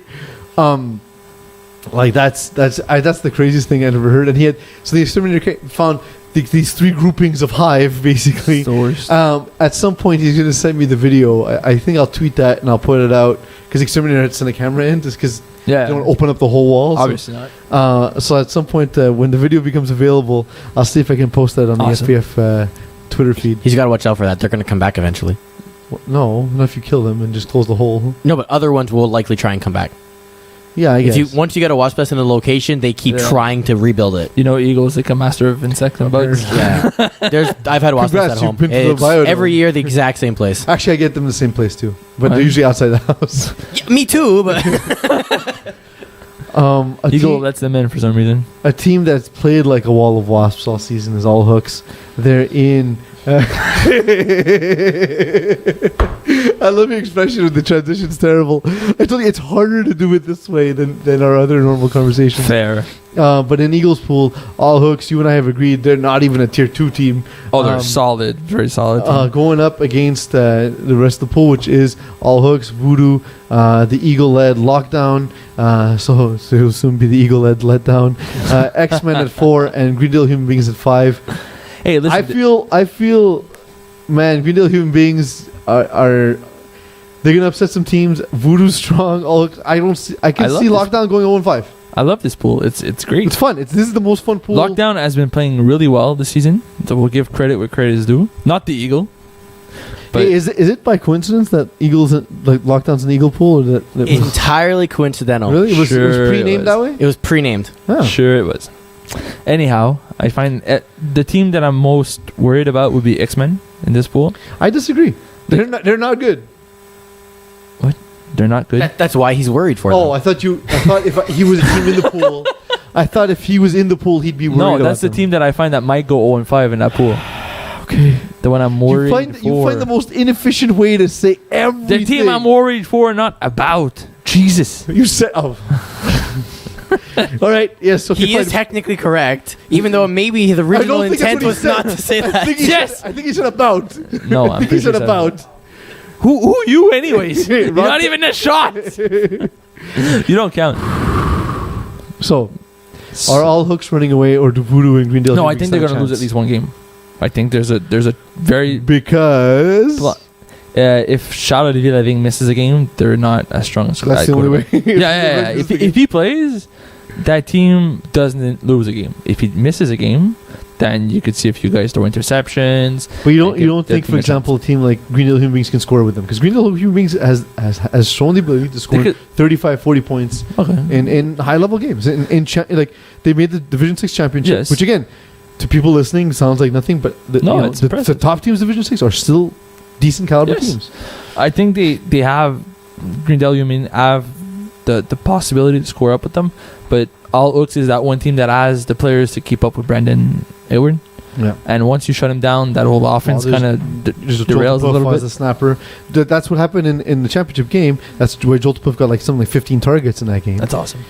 S1: Like that's the craziest thing I'd ever heard. And the exterminator found these 3 groupings of hive basically.
S2: The worst.
S1: At some point he's gonna send me the video. I think I'll tweet that and I'll put it out because exterminator had to send a camera in just because
S2: Yeah.
S1: they don't open up the whole wall.
S2: Obviously not.
S1: So at some point when the video becomes available, I'll see if I can post that on
S2: Awesome.
S1: the FPF Twitter feed.
S3: He's got to watch out for that. They're going to come back eventually.
S1: No, not if you kill them and just close the hole.
S3: No, but other ones will likely try and come back.
S1: Yeah, I guess.
S3: Once you get a wasp nest in a location, they keep
S2: Yeah.
S3: trying to rebuild it.
S2: You know, Eagle's like a master of insects and bugs.
S3: Yeah, I've had wasp nests
S1: Congrats,
S3: at home.
S1: you've been to the
S3: It's
S1: biodome.
S3: every year the exact same place.
S1: Actually, I get them in the same place too, but
S2: Right.
S1: they're usually outside the house.
S3: Yeah, me too, but
S2: Eagle lets them in for some reason.
S1: A team that's played like a wall of wasps all season is All Hooks. They're in. I love your expression of the transition's terrible. I told you it's harder to do it this way than our other normal conversations.
S2: Fair.
S1: But in Eagles Pool, All Hooks, you and I have agreed they're not even a tier 2 team.
S2: Oh, they're solid. Very solid.
S1: Going up against the rest of the pool, which is All Hooks, Voodoo, the Eagle-led Lockdown, so it'll soon be the Eagle-led Letdown, X-Men at 4, and Greendale Human Beings at 5.
S2: Hey, listen.
S1: I feel, man, Greendale Human Beings are they're gonna upset some teams. Voodoo's strong. I can see
S2: love
S1: Lockdown going 0-5.
S2: I love this pool. It's great.
S1: It's fun. This is the most fun pool.
S2: Lockdown has been playing really well this season, so we'll give credit where credit is due. Not the Eagle. But
S1: Hey, is it by coincidence that Eagles like Lockdown's an Eagle pool, or that was
S3: entirely coincidental.
S1: really it was
S2: Sure
S1: pre-named
S2: it
S1: that
S2: was.
S1: way?
S3: It was pre-named.
S1: Oh.
S2: Sure it was. Anyhow, I find the team that I'm most worried about would be X-Men in this pool.
S1: I disagree. They're not good.
S2: They're not good.
S3: That's why he's worried for
S1: Oh,
S3: them.
S1: I thought if he was a team in the pool, I thought if he was in the pool, he'd be worried.
S2: No,
S1: about
S2: that's the
S1: them.
S2: team that I find that might go 0-5 in that pool.
S1: Okay.
S2: The one I'm worried for.
S1: You find the most inefficient way to say everything.
S2: The team I'm worried for, not about. Jesus.
S1: You said. Oh. All right. Yes. Okay,
S3: He is
S1: fine.
S3: technically correct, even though maybe the original
S1: I don't think that's
S3: intent
S1: what he
S3: was not
S1: said.
S3: to say
S1: I
S3: that.
S1: think he
S2: Yes!
S1: said, I think he said about.
S2: No,
S1: I
S2: I'm
S1: think he
S2: pretty sure
S1: said about.
S2: Who are you anyways? You're
S1: Rocca.
S2: not even a shot. You don't count.
S1: So, are All Hooks running away, or do Voodoo and Greendale?
S2: No, I
S1: maybe
S2: think
S1: stand
S2: they're
S1: a
S2: going to lose
S1: chance?
S2: at least one game. I think there's a very
S1: Because
S2: if Charlotte Villaving misses a game, they're not as strong as
S1: that's the only way.
S2: Yeah. If he plays, that team doesn't lose a game. If he misses a game, then you could see a few guys throw interceptions.
S1: But you
S2: Like,
S1: don't think,
S2: they're
S1: for example, a team like Greendale Human Beings can score with them, because Greendale Human Beings has shown the ability to score
S2: could-
S1: 35, 40 points
S2: Okay.
S1: in high level games. Like they made the Division 6 championship,
S2: Yes.
S1: which again, to people listening, sounds like nothing, but
S2: It's
S1: the
S2: impressive.
S1: top teams Division 6 are still decent caliber
S2: Yes.
S1: teams.
S2: I think they have Greendale Human have the possibility to score up with them, but All Oaks is that one team that has the players to keep up with Brandon Aylward.
S1: Yeah.
S2: And once you shut him down, that whole offense
S1: Well,
S2: kind of
S1: Just
S2: derails a little
S1: as
S2: bit.
S1: a snapper. That's what happened in the championship game. That's where Joltapuf got like something like 15 targets in that game.
S2: That's awesome.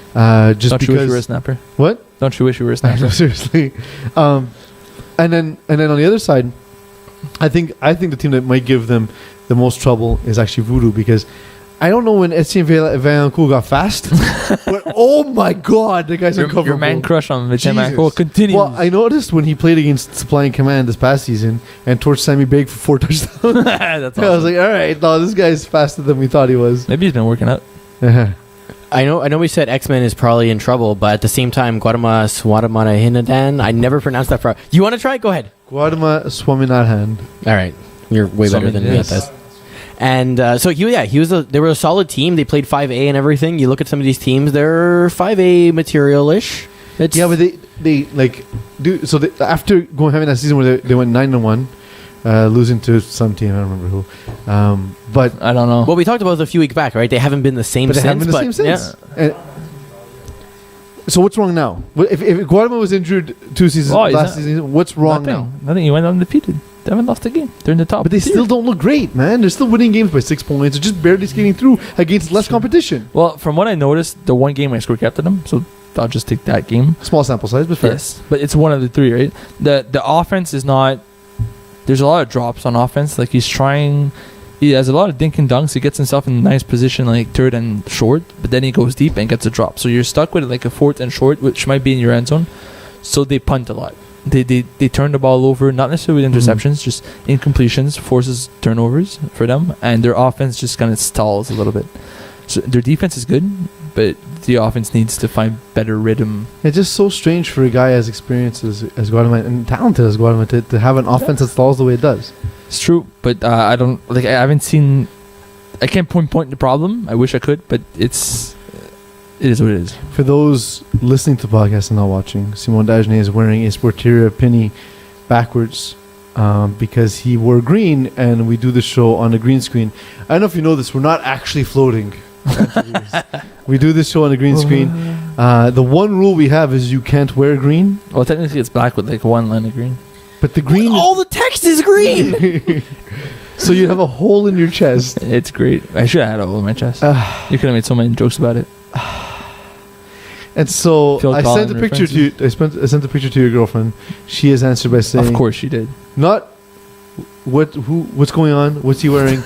S1: Just
S2: Don't you wish you were a
S1: because
S2: snapper?
S1: what?
S2: Don't you wish you were a
S1: No,
S2: snapper?
S1: seriously. And then on the other side, I think the team that might give them the most trouble is actually Voodoo, because I don't know when Etienne Vaillancourt got fast, but oh my god, the guy's uncoverable.
S2: Your man crush on Etienne
S1: Jesus.
S2: Vaillancourt continues.
S1: Well, I noticed when he played against Supply and Command this past season and torched Sammy Big for 4 touchdowns.
S2: That's awesome.
S1: I was like, all right, no, this guy's faster than we thought he was.
S2: Maybe he's been working out.
S3: I know we said X-Men is probably in trouble, but at the same time, Guatemala Hinadan, I never pronounced that for. You want to try? Go ahead.
S1: Guatemala Swaminathan.
S3: All right. You're way better than me at this. And so they were a solid team. They played 5A and everything. You look at some of these teams, they're 5A material-ish.
S1: Yeah, but they like do so. After having that season where they went 9-1, losing to some team, I don't remember who. But
S2: I don't know.
S3: Well, we talked about it a few weeks back, right? They haven't been the same
S1: but they
S3: since.
S1: haven't been the same since. And so what's wrong now? If Guatemala was injured 2 seasons last season, what's wrong now?
S2: Nothing. You went undefeated. They haven't lost a game. They're in the top.
S1: But they still don't look great, man. They're still winning games by 6 points. They're just barely skating through against less competition.
S2: Well, from what I noticed, the one game I scored captain them, so I'll just take that game.
S1: Small sample size, but fair.
S2: Yes, but it's one of the 3, right? The offense is not. There's a lot of drops on offense. Like he has a lot of dink and dunks. He gets himself in a nice position, like third and short, but then he goes deep and gets a drop. So you're stuck with like a 4th and short, which might be in your end zone. So they punt a lot. They turn the ball over, not necessarily with interceptions, just incompletions, forces turnovers for them, and their offense just kind of stalls a little bit. So their defense is good, but the offense needs to find better rhythm.
S1: It's just so strange for a guy as experienced as Guatemala and talented as Guatemala to have an offense that stalls the way it does.
S2: It's true, but I haven't seen. I can't point the problem. I wish I could, but it is what it is.
S1: For those listening to the podcast and not watching, Simon Dagenais is wearing a Sporteria penny backwards because he wore green, and we do the show on a green screen. I don't know if you know this, we're not actually floating. We do this show on a green screen. The one rule we have is you can't wear green.
S2: Well, technically it's black with like one line of green.
S1: But the green...
S3: all the text is green!
S1: So you have a hole in your chest.
S2: It's great. I should have had a hole in my chest. You could have made so many jokes about it.
S1: And so I sent a picture to you. I sent a picture to your girlfriend. She has answered by saying,
S2: "Of course she did."
S1: Not what's going on? What's he wearing?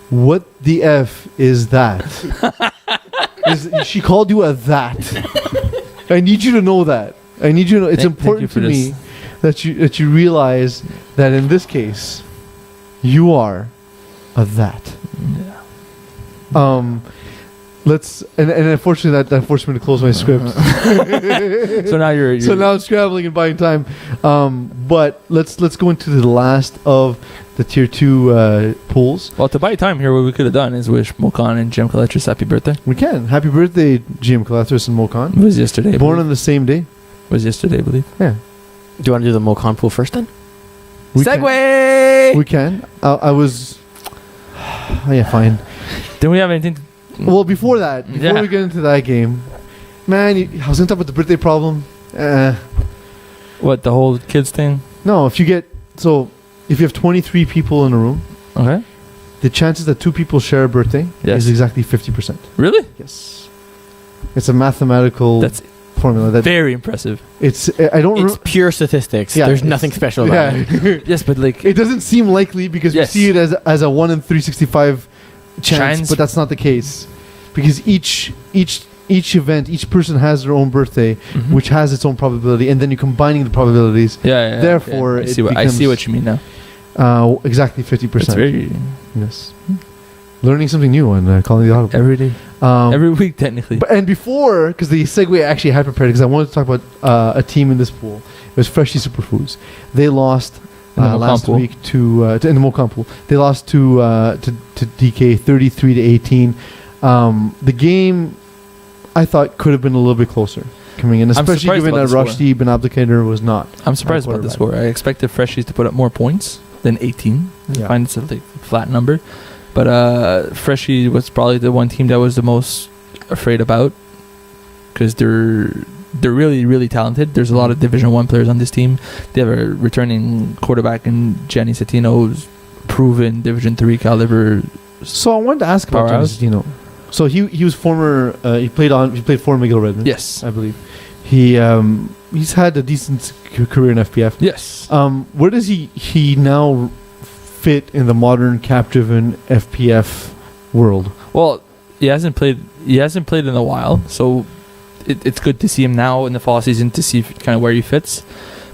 S1: What the F is that? She called you a that. I need you to know that. I need you to know. It's important to me that you realize that in this case, you are a that.
S2: Yeah.
S1: Let's and unfortunately that forced me to close my script.
S2: So now you're
S1: so now I'm scrambling and buying time. But let's go into the last of the tier 2 pools.
S2: Well, to buy time here, what we could have done is wish Mokan and Jim Kolethras happy birthday.
S1: We can. Happy birthday, Jim Kolethras and Mokan.
S2: It was yesterday.
S1: Born on the same day.
S2: It was yesterday, I believe.
S1: Yeah.
S3: Do you want to do the Mokan pool first then?
S1: Segue! We can. I was... yeah, fine.
S2: Didn't we have anything...
S1: Well, before that, we get into that game, man, I was going to talk about the birthday problem.
S2: What, the whole kids thing?
S1: No, if you have 23 people in a room,
S2: okay,
S1: the chances that 2 people share a birthday is exactly 50%.
S2: Really?
S1: Yes. It's a mathematical formula. That's
S2: very impressive.
S3: It's pure statistics. Yeah, there's nothing special about it.
S2: Yes, but like...
S1: It doesn't seem likely because we see it as a 1 in 365 chance, but that's not the case, because each event, each person has their own birthday, which has its own probability, and then you're combining the probabilities. Therefore,
S2: I see what you mean
S1: now. Exactly 50%.
S2: It's very
S1: learning something new on calling the Audible
S2: every day, every week technically.
S1: And before, because the segue I actually had prepared, because I wanted to talk about a team in this pool. It was Freshii Superfoods. They lost. Last week to in the Mokan Pool, they lost to DK 33-18. The game, I thought, could have been a little bit closer coming in, especially given that Freshii Ben Abdelkader was not.
S2: I'm surprised about the score. I expected Freshii to put up more points than 18. I find it's a flat number, but Freshii was probably the one team that was the most afraid about, because they're really, really talented. There's a lot of Division 1 players on this team. They have a returning quarterback in Gianni Settino, who's proven Division 3 caliber.
S1: So I wanted to ask about Gianni Settino. So he was former. He played for Miguel Redmond.
S2: Yes,
S1: I believe. He's had a decent career in FPF.
S2: Yes.
S1: Where does he now fit in the modern cap-driven FPF world?
S2: Well, he hasn't played in a while, so it's good to see him now in the fall season to see kind of where he fits.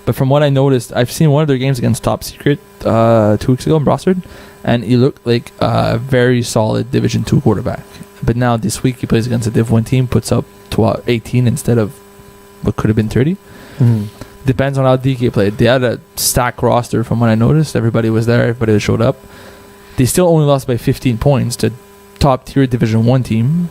S2: But from what I noticed, I've seen one of their games against Top Secret 2 weeks ago in Brossard, and he looked like a very solid Division 2 quarterback. But now this week he plays against a Div 1 team, puts up 18 instead of what could have been 30.
S1: Mm-hmm.
S2: Depends on how DK played. They had a stacked roster from what I noticed. Everybody was there. Everybody that showed up. They still only lost by 15 points to top-tier Division 1 team.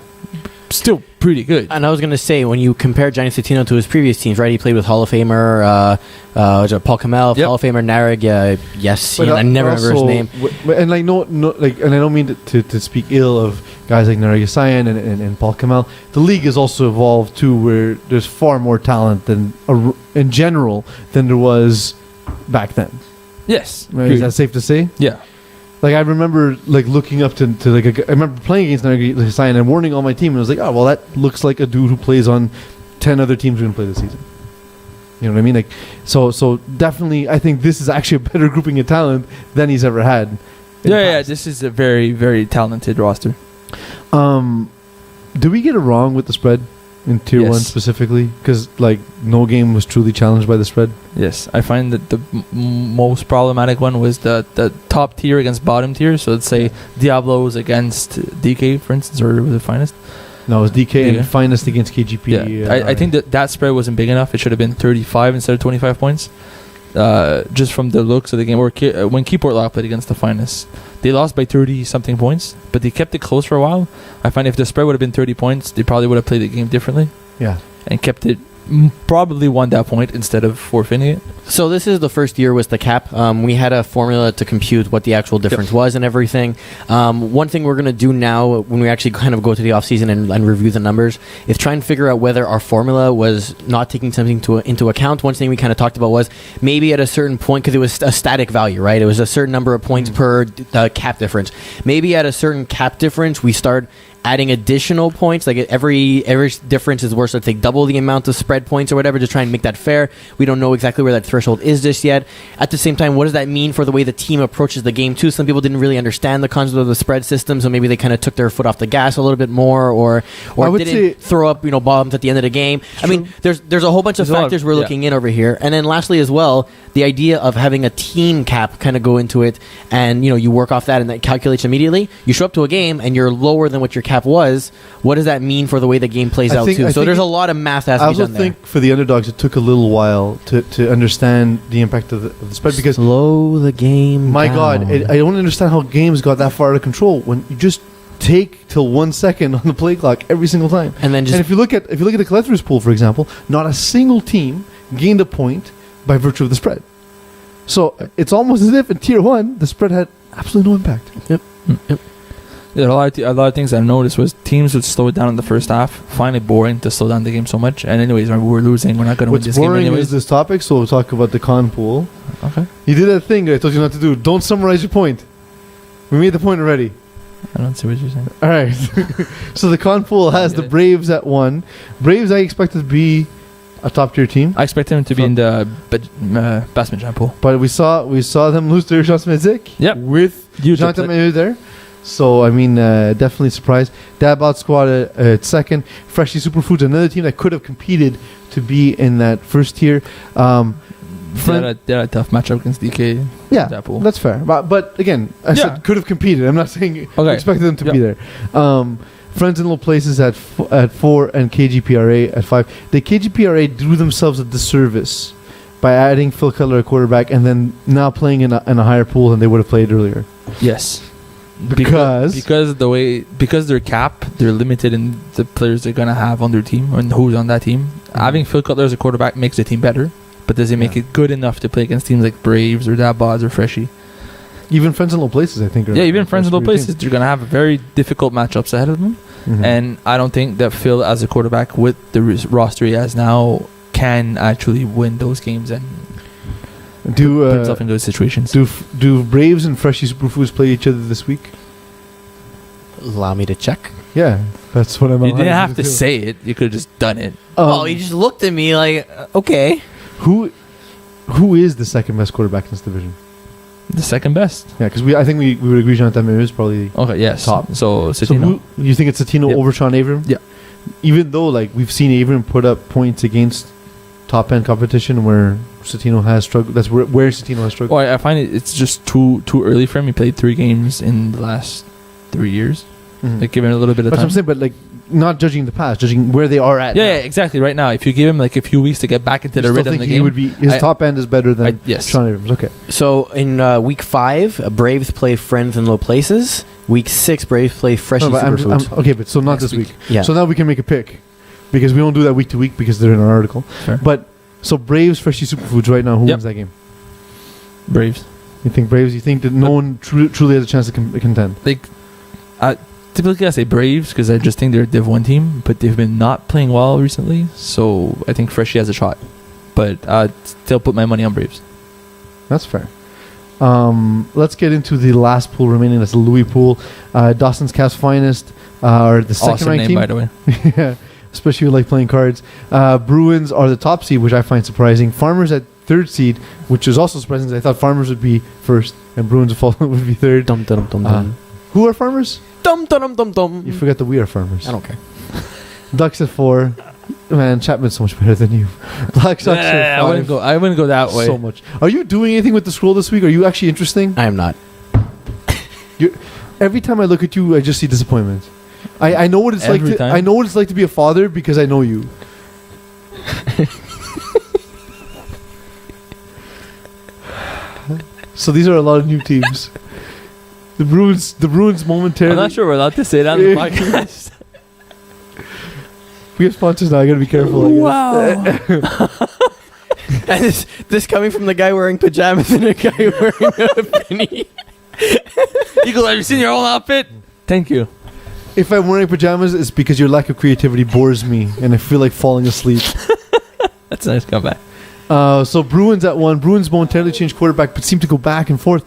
S2: Still pretty good.
S3: And I was going to say, when you compare Gianni Citino to his previous teams, right? He played with Hall of Famer Paul Kamel,
S2: Yep.
S3: Hall of Famer Nareg. Yes,
S1: But
S3: I never remember his name.
S1: And like and I don't mean to speak ill of guys like Naregi Sayan and Paul Kamel. The league has also evolved too, where there's far more talent than in general than there was back then.
S2: Yes.
S1: Right? Is that safe to say?
S2: Yeah.
S1: Like I remember like looking up to like I remember playing against Naregi Sayan and warning all my team, and I was like, oh well, that looks like a dude who plays on 10 other teams who didn't play this season. You know what I mean? Like, so definitely, I think this is actually a better grouping of talent than he's ever had.
S2: Yeah. This is a very, very talented roster.
S1: Do we get it wrong with the spread in Tier
S2: Yes.
S1: 1 specifically? Because like no game was truly challenged by the spread.
S2: Yes, I find that the most problematic one was the top tier against bottom tier. So let's say Diablos against DK, for instance, or was it Finest?
S1: No, it was DK
S2: Yeah.
S1: and Finest against KGP.
S2: Yeah, I think that spread wasn't big enough. It should have been 35 instead of 25 points. Just from the looks of the game, or when Keyport Lock played against the Finest, they lost by 30-something points, but they kept it close for a while. I find if the spread would have been 30 points, they probably would have played the game differently.
S1: Yeah.
S2: And kept it, probably won that point instead of forfeiting it.
S3: So this is the first year with the cap. We had a formula to compute what the actual difference was and everything. One thing we're going to do now when we actually kind of go to the offseason and review the numbers is try and figure out whether our formula was not taking something into account. One thing we kind of talked about was maybe at a certain point, because it was a static value, right? It was a certain number of points per cap difference. Maybe at a certain cap difference, we start adding additional points, like every difference is worth, let's say, double the amount of spread points or whatever, to try and make that fair. We don't know exactly where that threshold is just yet. At the same time, what does that mean for the way the team approaches the game too? Some people didn't really understand the concept of the spread system, so maybe they kind of took their foot off the gas a little bit more, or didn't throw up bombs at the end of the game. True. I mean, there's a whole bunch of factors we're looking in over here. And then lastly as well, the idea of having a team cap kind of go into it, and you work off that and that calculates immediately. You show up to a game and you're lower than what your cap was. What does that mean for the way the game plays out too? So there's a lot of math that has to be done there. I also think
S1: for the underdogs, it took a little while to understand the impact of the spread, because
S3: slow the game
S1: my
S3: down.
S1: God, I don't understand how games got that far out of control when you just take till 1 second on the play clock every single time.
S3: And
S1: if you look at the Kolethras Pool, for example, not a single team gained a point by virtue of the spread. So it's almost as if in Tier 1 the spread had absolutely no impact.
S3: Yep.
S2: Yeah, a lot of things I noticed was teams would slow it down in the first half. Find it boring to slow down the game so much. And anyways, we're losing. We're not going to win this game anyways.
S1: Boring is this topic, so we'll talk about the con pool.
S2: Okay.
S1: You did that thing that I told you not to do. Don't summarize your point. We made the point already.
S2: I don't see what you're saying.
S1: All right. So the con pool has the Braves at 1. Braves I expected to be a top tier team.
S2: I expect them to be in the Basmadjian Pool.
S1: But we saw them lose to Urshas Medzik.
S2: Yep.
S1: With
S2: Huge
S1: Jonathan
S2: upset.
S1: Mayer there. So, I mean, definitely surprised. Dabot squad at second. Freshie Superfoods, another team that could have competed to be in that first tier.
S2: They had a tough matchup against DK.
S1: Yeah,
S2: that pool.
S1: that's fair. But again, I said could have competed. I'm not saying expected them to be there. Friends in Low Places at 4 and KGPRA at 5. The KGPRA do themselves a disservice by adding Phil Cutler at quarterback and then now playing in a higher pool than they would have played earlier.
S2: Yes.
S1: Because
S2: they're cap, they're limited in the players they're gonna have on their team and who's on that team. Mm-hmm. Having Phil Cutler as a quarterback makes the team better, but does it make it good enough to play against teams like Braves or Dagenais or Freshii?
S1: Even Friends in Low Places, I think.
S2: Even Friends in Low Places, they're gonna have very difficult matchups ahead of them, and I don't think that Phil, as a quarterback with the roster he has now, can actually win those games and put himself in those situations.
S1: Do Braves and Freshie Superfoods play each other this week?
S3: Allow me to check.
S1: Yeah, that's what I'm.
S2: You didn't have to say it. You could have just done it.
S3: You just looked at me like, okay.
S1: Who is the second best quarterback in this division?
S2: The second best.
S1: Yeah, because I think we would agree, John, that Tamir is probably
S2: Okay, yes.
S1: top.
S2: So,
S1: So
S2: Citino.
S1: you think it's Citino
S2: Yep.
S1: over Sean Avram?
S2: Yeah.
S1: Even though like we've seen Avram put up points against top end competition where Citino has struggled. That's where Citino has struggled.
S2: Well, I find it's just too early for him. He played 3 games in the last 3 years.
S1: Mhm.
S2: Like, give him a little bit of
S1: That's what I'm
S2: time.
S1: saying, but like not judging the past, judging where they are at.
S2: Yeah,
S1: now.
S2: yeah, exactly. Right now, if you give him like a few weeks to get back into
S1: You
S2: the
S1: still
S2: rhythm of
S1: think
S2: the
S1: he
S2: game,
S1: would be his top end is better than
S2: yes.
S1: Sean Abrams. Okay.
S3: So in week 5, Braves play Friends in Low Places. Week 6, Braves play Freshie
S1: No, but
S3: Superfoods.
S1: okay, but so not
S2: Next
S1: this
S2: week.
S1: week.
S3: Yeah.
S1: So now we can make a pick because we don't do that week to week because they're in our article.
S2: Fair.
S1: But so Braves, Freshie Superfoods right now. Who
S2: Yep.
S1: wins that game?
S2: Braves.
S1: You think Braves? You think that no one truly has a chance to contend?
S2: Like, typically I say Braves because I just think they're a Div 1 team, but they've been not playing well recently. So I think Freshie has a shot. But I'd still put my money on Braves.
S1: That's fair. Let's get into the last pool remaining. That's the Louis Pool. Dawson's Cavs Finest are the second
S2: Awesome
S1: ranked
S2: name,
S1: team.
S2: by the way.
S1: Yeah, especially if you like playing cards. Bruins are the top seed, which I find surprising. Farmers at third seed, which is also surprising. 'Cause I thought Farmers would be first and Bruins would be third.
S3: Dum dum dum dum.
S1: Who are Farmers?
S3: Dum dum dum dum.
S1: You forget that we are Farmers.
S3: I don't care.
S1: Ducks at 4. Man, Chapman's so much better than you. Black Sox at 5.
S2: I wouldn't go that way.
S1: So much. Are you doing anything with the scroll this week? Are you actually interesting?
S3: I am not.
S1: Every time I look at you, I just see disappointment. I know what it's like.
S2: Every time?
S1: I know what it's like to be a father because I know you. So these are a lot of new teams. The Bruins momentarily.
S2: I'm not sure we're allowed to say that on the podcast.
S1: We have sponsors now. I gotta be careful. I guess.
S2: Wow.
S3: And this coming from the guy wearing pajamas and a guy wearing a penny.
S2: Eagle, have you seen your whole outfit? Thank you.
S1: If I'm wearing pajamas, it's because your lack of creativity bores me, and I feel like falling asleep.
S2: That's a nice comeback.
S1: So Bruins at 1. Bruins momentarily changed quarterback, but seemed to go back and forth,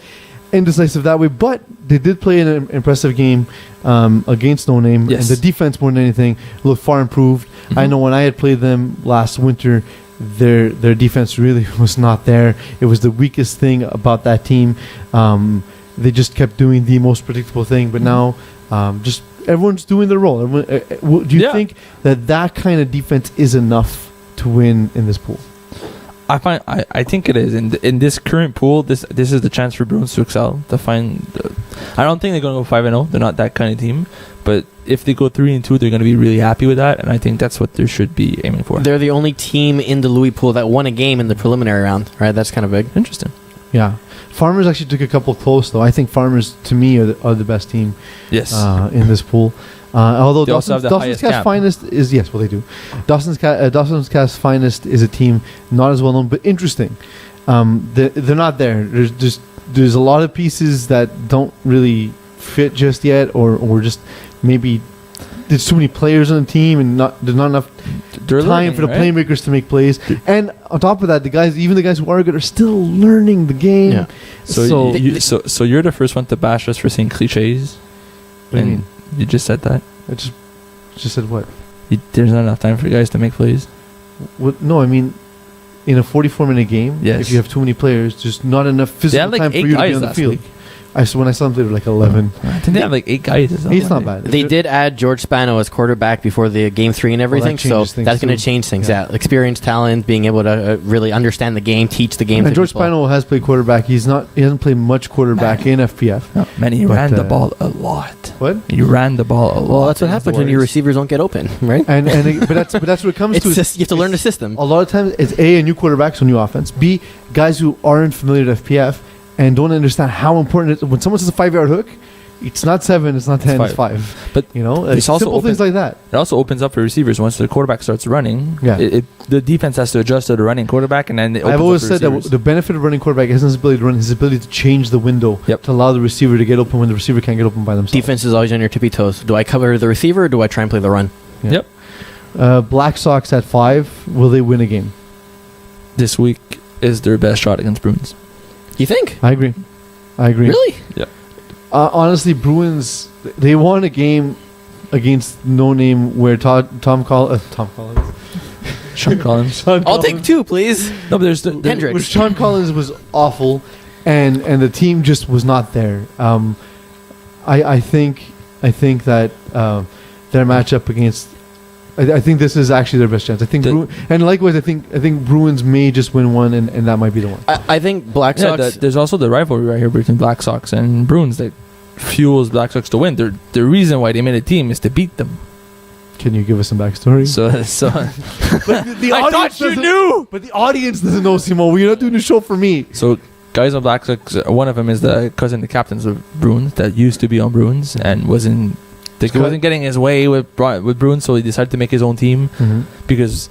S1: indecisive that way. But they did play an impressive game against No Name,
S2: Yes.
S1: and the defense more than anything looked far improved.
S2: Mm-hmm.
S1: I know when I had played them last winter, their defense really was not there. It was the weakest thing about that team. They just kept doing the most predictable thing, but now just everyone's doing their role. Do you
S2: Yeah.
S1: think that kind of defense is enough to win in this pool?
S2: I think it is in this current pool. This is the chance for Bruins to excel. To find, I don't think they're going to go 5-0. They're not that kind of team. But if they go 3-2, they're going to be really happy with that, and I think that's what they should be aiming for.
S3: They're the only team in the Louis Pool that won a game in the preliminary round. Right, that's kind of big.
S2: Interesting.
S1: Yeah. Farmers actually took a couple close, though. I think Farmers, to me, are the best team
S2: Yes.
S1: in this pool. Although
S2: They also have the
S1: Dawson's
S2: highest
S1: Cast
S2: cap.
S1: Finest is, yes, well, they do. Dawson's Cast Finest is a team not as well known, but interesting. They're not there. There's a lot of pieces that don't really fit just yet, or just maybe there's too many players on the team and there's not enough
S2: They're
S1: time
S2: learning,
S1: for the
S2: right?
S1: playmakers to make plays. And on top of that, even the guys who are good are still learning the game.
S3: Yeah.
S2: So you're the first one to bash us for saying cliches.
S1: What do you
S2: And
S1: mean?
S2: you just said that.
S1: I just said what?
S2: There's not enough time for guys to make plays.
S1: What? No, I mean, in a 44-minute game,
S2: Yes.
S1: if you have too many players, there's not enough
S2: They
S1: physical
S2: had like
S1: time for
S2: 8
S1: you to be
S2: guys
S1: on the
S2: last
S1: field.
S2: week.
S1: When I saw them play, they were like 11.
S2: I think they have like 8 guys.
S1: He's not bad.
S3: They did add George Spano as quarterback before the game 3 and everything, so
S1: changes things
S3: that's going to
S1: too.
S3: change things.
S1: Yeah.
S3: Yeah, experience, talent, being able to really understand the game, teach the game.
S1: And
S3: to
S1: George
S3: people.
S1: Spino has played quarterback. He hasn't played much quarterback in FPF.
S2: No, man, he
S1: But,
S2: ran the ball a lot.
S1: What?
S2: He ran the ball a lot.
S3: Well, that's what
S2: against
S3: happens
S2: the
S3: when your
S2: Warriors.
S3: receivers don't get open, right?
S1: But that's what it comes
S3: It's
S1: to.
S3: just, you have to learn the system.
S1: A lot of times, it's a new quarterback, so new offense. B, guys who aren't familiar with FPF and don't understand how important it is. When someone says a 5-yard hook, it's not 7, it's not 10, it's 5.
S2: But
S1: you know,
S2: it's also
S1: simple things like that.
S2: It also opens up for receivers once the quarterback starts running.
S1: Yeah.
S2: The defense has to adjust to the running quarterback, and then it opens
S1: I've always
S2: up for
S1: said that
S2: receivers.
S1: the benefit of running quarterback isn't his ability to run, his ability to change the window
S2: Yep.
S1: to allow the receiver to get open when the receiver can't get open by themselves.
S3: Defense is always on your tippy toes. Do I cover the receiver or do I try and play the run?
S2: Yep.
S1: Black Sox at 5. Will they win a game?
S2: This week is their best shot against Bruins.
S3: You think?
S1: I agree.
S3: Really?
S2: Yeah.
S1: Honestly, Bruins, they won a game against No Name where Tom Collins.
S2: Sean Collins.
S1: Sean
S3: I'll
S1: Collins-
S3: take 2, please.
S2: No, but there's
S3: Hendricks.
S1: Which Sean Collins was awful, and the team just was not there. I think that their matchup against. I think this is actually their best chance. I think, and likewise, I think Bruins may just win one, and that might be the one.
S3: I think Black Sox.
S2: There's also the rivalry right here between Black Sox and Bruins that fuels Black Sox to win. The reason why they made a team is to beat them.
S1: Can you give us some backstory?
S2: So
S1: but the
S2: I thought you knew.
S1: But the audience doesn't know, Simon. We're not doing the show for me.
S2: So guys on Black Sox, one of them is the captains of Bruins that used to be on Bruins and wasn't getting his way with Bruins, so he decided to make his own team because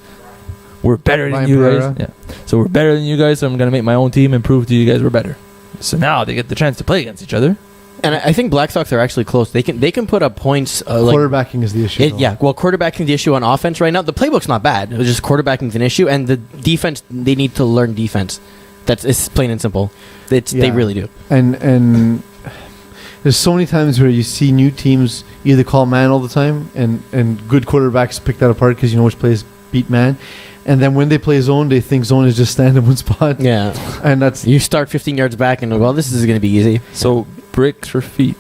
S2: we're better than you guys. Yeah. So we're better than you guys, so I'm going to make my own team and prove to you guys we're better. So now they get the chance to play against each other.
S3: And I think Black Sox are actually close. They can put up points.
S1: Quarterbacking is the issue.
S3: Quarterbacking is the issue on offense right now. The playbook's not bad. It's just quarterbacking is an issue, and the defense, they need to learn defense. It's plain and simple. They really do.
S1: And there's so many times where you see new teams either call man all the time, and good quarterbacks pick that apart because you know which plays beat man. And then when they play zone, they think zone is just stand in one spot.
S3: Yeah.
S1: And that's...
S3: You start 15 yards back and, well, this is going to be easy.
S2: So, bricks for feet.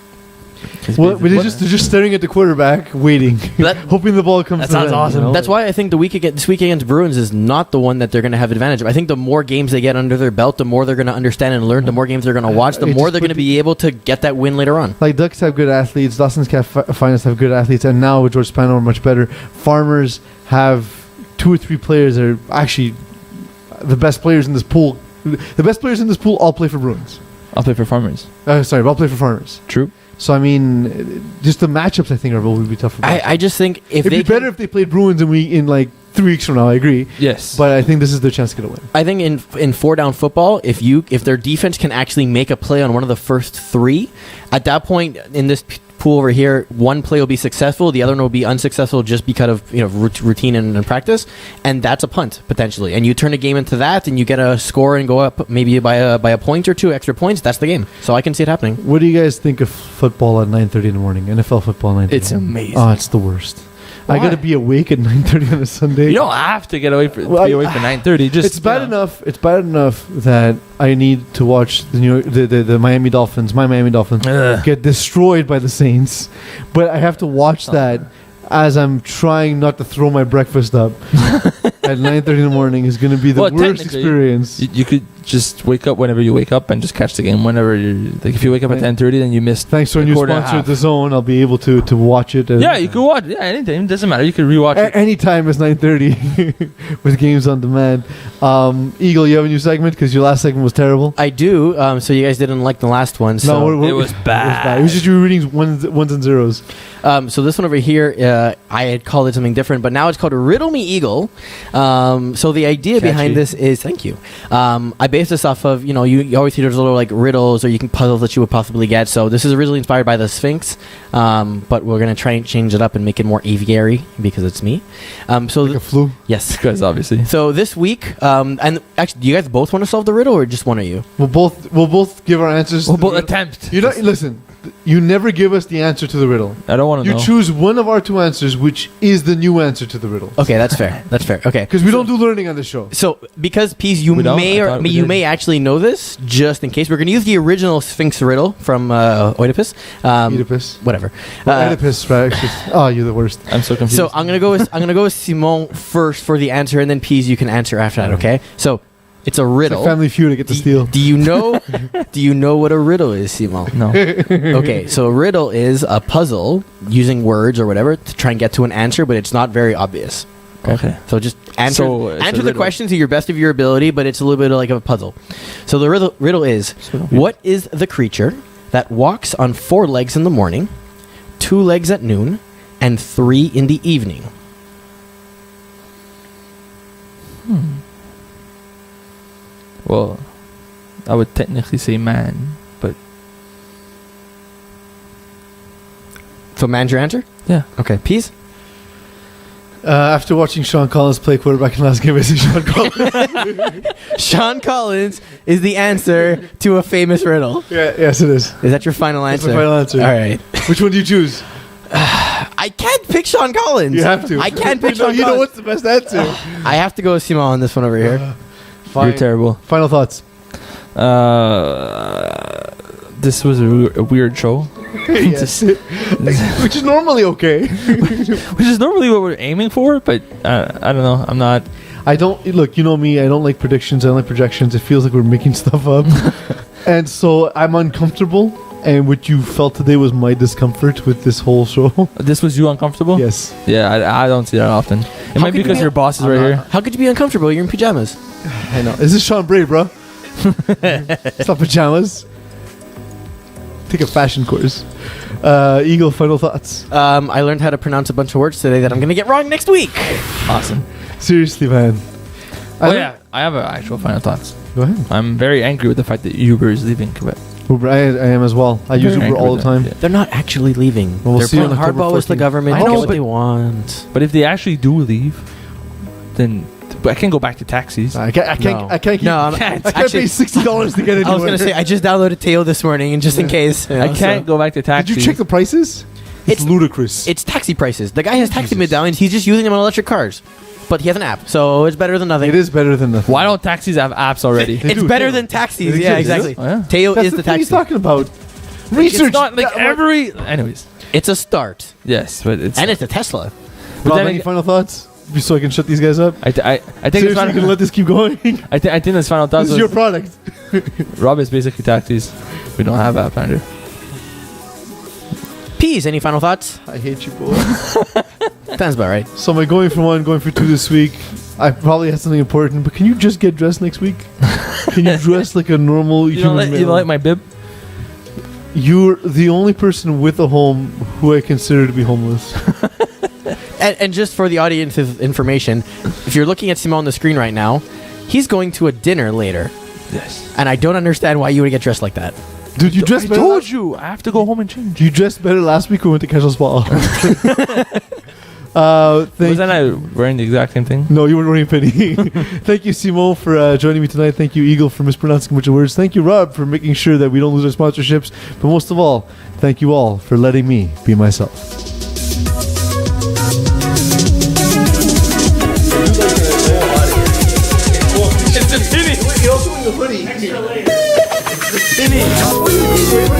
S1: Well, but they're just staring at the quarterback, waiting, hoping the ball comes.
S2: That sounds awesome.
S1: You know?
S3: That's why I think this week against Bruins is not the one that they're going to have advantage of. I think the more games they get under their belt, the more they're going to understand and learn. The more games they're going to watch, the more they're going to be able to get that win later on.
S1: Like Ducks have good athletes, Dawson's Finest have good athletes, and now with George Spano are much better. Farmers have 2 or 3 players that are actually the best players in this pool. The best players in this pool all play for Bruins.
S2: I'll play for Farmers.
S1: I'll play for Farmers.
S2: True.
S1: So I mean, just the matchups I think would be tough for Bruins.
S3: I just think
S1: it'd be better if they played Bruins in like 3 weeks from now. I agree.
S2: Yes,
S1: but I think this is their chance to get a win.
S3: I think in 4-down football, if their defense can actually make a play on one of the first 3, at that point in this pool over here, one play will be successful, the other one will be unsuccessful just because of routine and practice, and that's a punt potentially. And you turn a game into that, and you get a score and go up maybe by a point or 2 extra points. That's the game. So I can see it happening.
S1: What do you guys think of football at 9:30 in the morning? NFL football at 9:30.
S2: It's amazing.
S1: Oh, it's the worst.
S2: Why?
S1: I got to be awake at 9:30 on a Sunday.
S2: You don't have to get away for 9:30. Just
S1: it's bad enough. It's bad enough that I need to watch the Miami Dolphins. My Miami Dolphins get destroyed by the Saints, but I have to watch that as I'm trying not to throw my breakfast up at 9:30 in the morning is going to be the worst experience.
S2: You could just wake up whenever you wake up and just catch the game whenever you're like. If you wake up at 10:30, then you missed.
S1: Thanks to our new sponsor, The Zone, I'll be able to watch it.
S2: Yeah, you can watch. Yeah, anything. It doesn't matter. You can rewatch it
S1: anytime. It's 9:30 with games on demand. Eagle, you have a new segment because your last segment was terrible.
S3: I do. So you guys didn't like the last one. So
S2: no, it was bad.
S1: It was just you reading ones and zeros.
S3: So this one over here, I had called it something different, but now it's called Riddle Me Eagle. So the idea behind this is, thank you. I based this off of, you always see those little like riddles or puzzles that you would possibly get. So this is originally inspired by the Sphinx, but we're going to try and change it up and make it more aviary because it's me. So
S1: like a flu?
S3: Yes.
S2: Because obviously.
S3: So this week, and actually, do you guys both want to solve the riddle or just one of you?
S1: We'll both give our answers.
S2: We'll both attempt.
S1: Listen. You never give us the answer to the riddle.
S2: I don't want to know.
S1: You choose one of our 2 answers, which is the new answer to the riddle.
S3: Okay, that's fair. That's fair. Okay,
S1: because we don't do learning on the show.
S3: So because Peeze, you may actually know this. Just in case, we're going to use the original Sphinx riddle from Oedipus.
S1: Oedipus,
S3: whatever.
S1: Oedipus, right? Oh, you're the worst.
S2: I'm so confused.
S3: So I'm gonna go with Simon first for the answer, and then Peeze, you can answer after that. Okay. So. It's a riddle.
S1: It's like Family Feud. I get to steal.
S3: Do you know? Do you know what a riddle is, Simon?
S2: No.
S3: Okay, so a riddle is a puzzle using words or whatever to try and get to an answer, but it's not very obvious.
S2: Okay.
S3: So just answer the question to your best of your ability, but it's a little bit like a puzzle. So the riddle is: what is the creature that walks on 4 legs in the morning, 2 legs at noon, and 3 in the evening?
S2: Well, I would technically say man, but...
S3: So man's your answer?
S2: Yeah.
S3: Okay, Peeze?
S1: After watching Sean Collins play quarterback in the last game, I say Sean Collins.
S3: Sean Collins is the answer to a famous riddle.
S1: Yeah, yes, it is.
S3: Is that your final answer?
S1: That's my final answer.
S3: All right.
S1: Which one do you choose?
S3: I can't pick Sean Collins.
S1: You have to.
S3: I can't pick Sean Collins.
S1: You know what's the best answer?
S3: I have to go with Simon on this one over here.
S2: You're terrible.
S1: Final thoughts.
S2: This was a weird show.
S1: Yes. Which is normally okay.
S2: Which is normally what we're aiming for, but I don't know. I'm not.
S1: I don't look. You know me. I don't like predictions. I don't like projections. It feels like we're making stuff up, and so I'm uncomfortable. And what you felt today was my discomfort with this whole show.
S2: This was you uncomfortable?
S1: Yes.
S2: Yeah, I don't see that often. It might be because your boss is right here.
S3: How could you be uncomfortable? You're in pajamas.
S1: I know. Is this Sean Bray, bro? It's not pajamas. Take a fashion course. Eagle, final thoughts.
S3: I learned how to pronounce a bunch of words today that I'm going to get wrong next week.
S2: Awesome.
S1: Seriously, man.
S2: Oh yeah, I have actual final thoughts.
S1: Go ahead.
S2: I'm very angry with the fact that Uber is leaving Quebec.
S1: Uber, I am as well. I use Uber all the time.
S2: Yeah.
S3: They're not actually leaving.
S1: Well, we'll
S3: They're
S1: see
S3: playing
S1: on October
S3: hardball with the
S1: 14th.
S3: government.
S2: I
S3: They
S2: know,
S3: get what
S2: but-
S3: they want.
S2: But if they actually do leave, then I can't go back to taxis.
S1: I can't keep.
S3: No,
S1: I can't pay $60 to get anywhere.
S3: I was going to say, I just downloaded Teo this morning, and just in case. you know,
S2: I can't go back to
S1: Did
S2: taxis.
S1: you check the prices? It's ludicrous.
S3: It's taxi prices. The guy has taxi
S1: Jesus.
S3: medallions. He's just using them on electric cars. But he has an app, so it's better than nothing.
S1: It is better than nothing.
S2: Why don't taxis have apps already?
S1: They
S3: It's
S1: do,
S3: better
S1: Teo.
S3: than taxis.
S1: They
S3: Yeah,
S1: exist.
S3: exactly.
S2: Oh, yeah.
S3: Teo
S1: That's
S3: is
S1: the
S3: the
S1: thing he's
S3: taxi.
S1: talking about. Research.
S2: It's not like
S1: that-
S2: every. Anyways,
S3: It's a start.
S2: yes, but it's.
S3: And it's a Tesla.
S2: But
S1: Rob,
S2: then
S1: any
S2: ag-
S1: final thoughts? Just so I can shut these guys up.
S2: I think it's
S1: Seriously, you can let this keep going.
S2: I think this final thought
S1: This is your
S2: was
S1: product.
S2: Rob is basically taxis. We don't have app under.
S3: Peeze, any final thoughts?
S1: I hate you, boy.
S3: Sounds about right.
S1: So am I going for one, going for two this week? I probably had something important, but can you just get dressed next week? Can you dress like a normal
S2: You don't
S1: human
S2: like, you don't like my bib?
S1: You're the only person with a home who I consider to be homeless.
S3: And just for the audience's information, if you're looking at Simon on the screen right now, he's going to a dinner later.
S2: Yes.
S3: And I don't understand why you would get dressed like that.
S1: Dude, you dressed
S2: I
S1: better.
S2: told you. I have to go home and change.
S1: You dressed better last week when we went to Casual Spa.
S2: Wasn't I wearing the exact same thing?
S1: No, you weren't wearing a penny. Thank you, Simon, for joining me tonight. Thank you, Eagle, for mispronouncing a bunch of words. Thank you, Rob, for making sure that we don't lose our sponsorships. But most of all, thank you all for letting me be myself.
S2: It's a penny.
S1: You're also in the hoodie.
S2: Penny.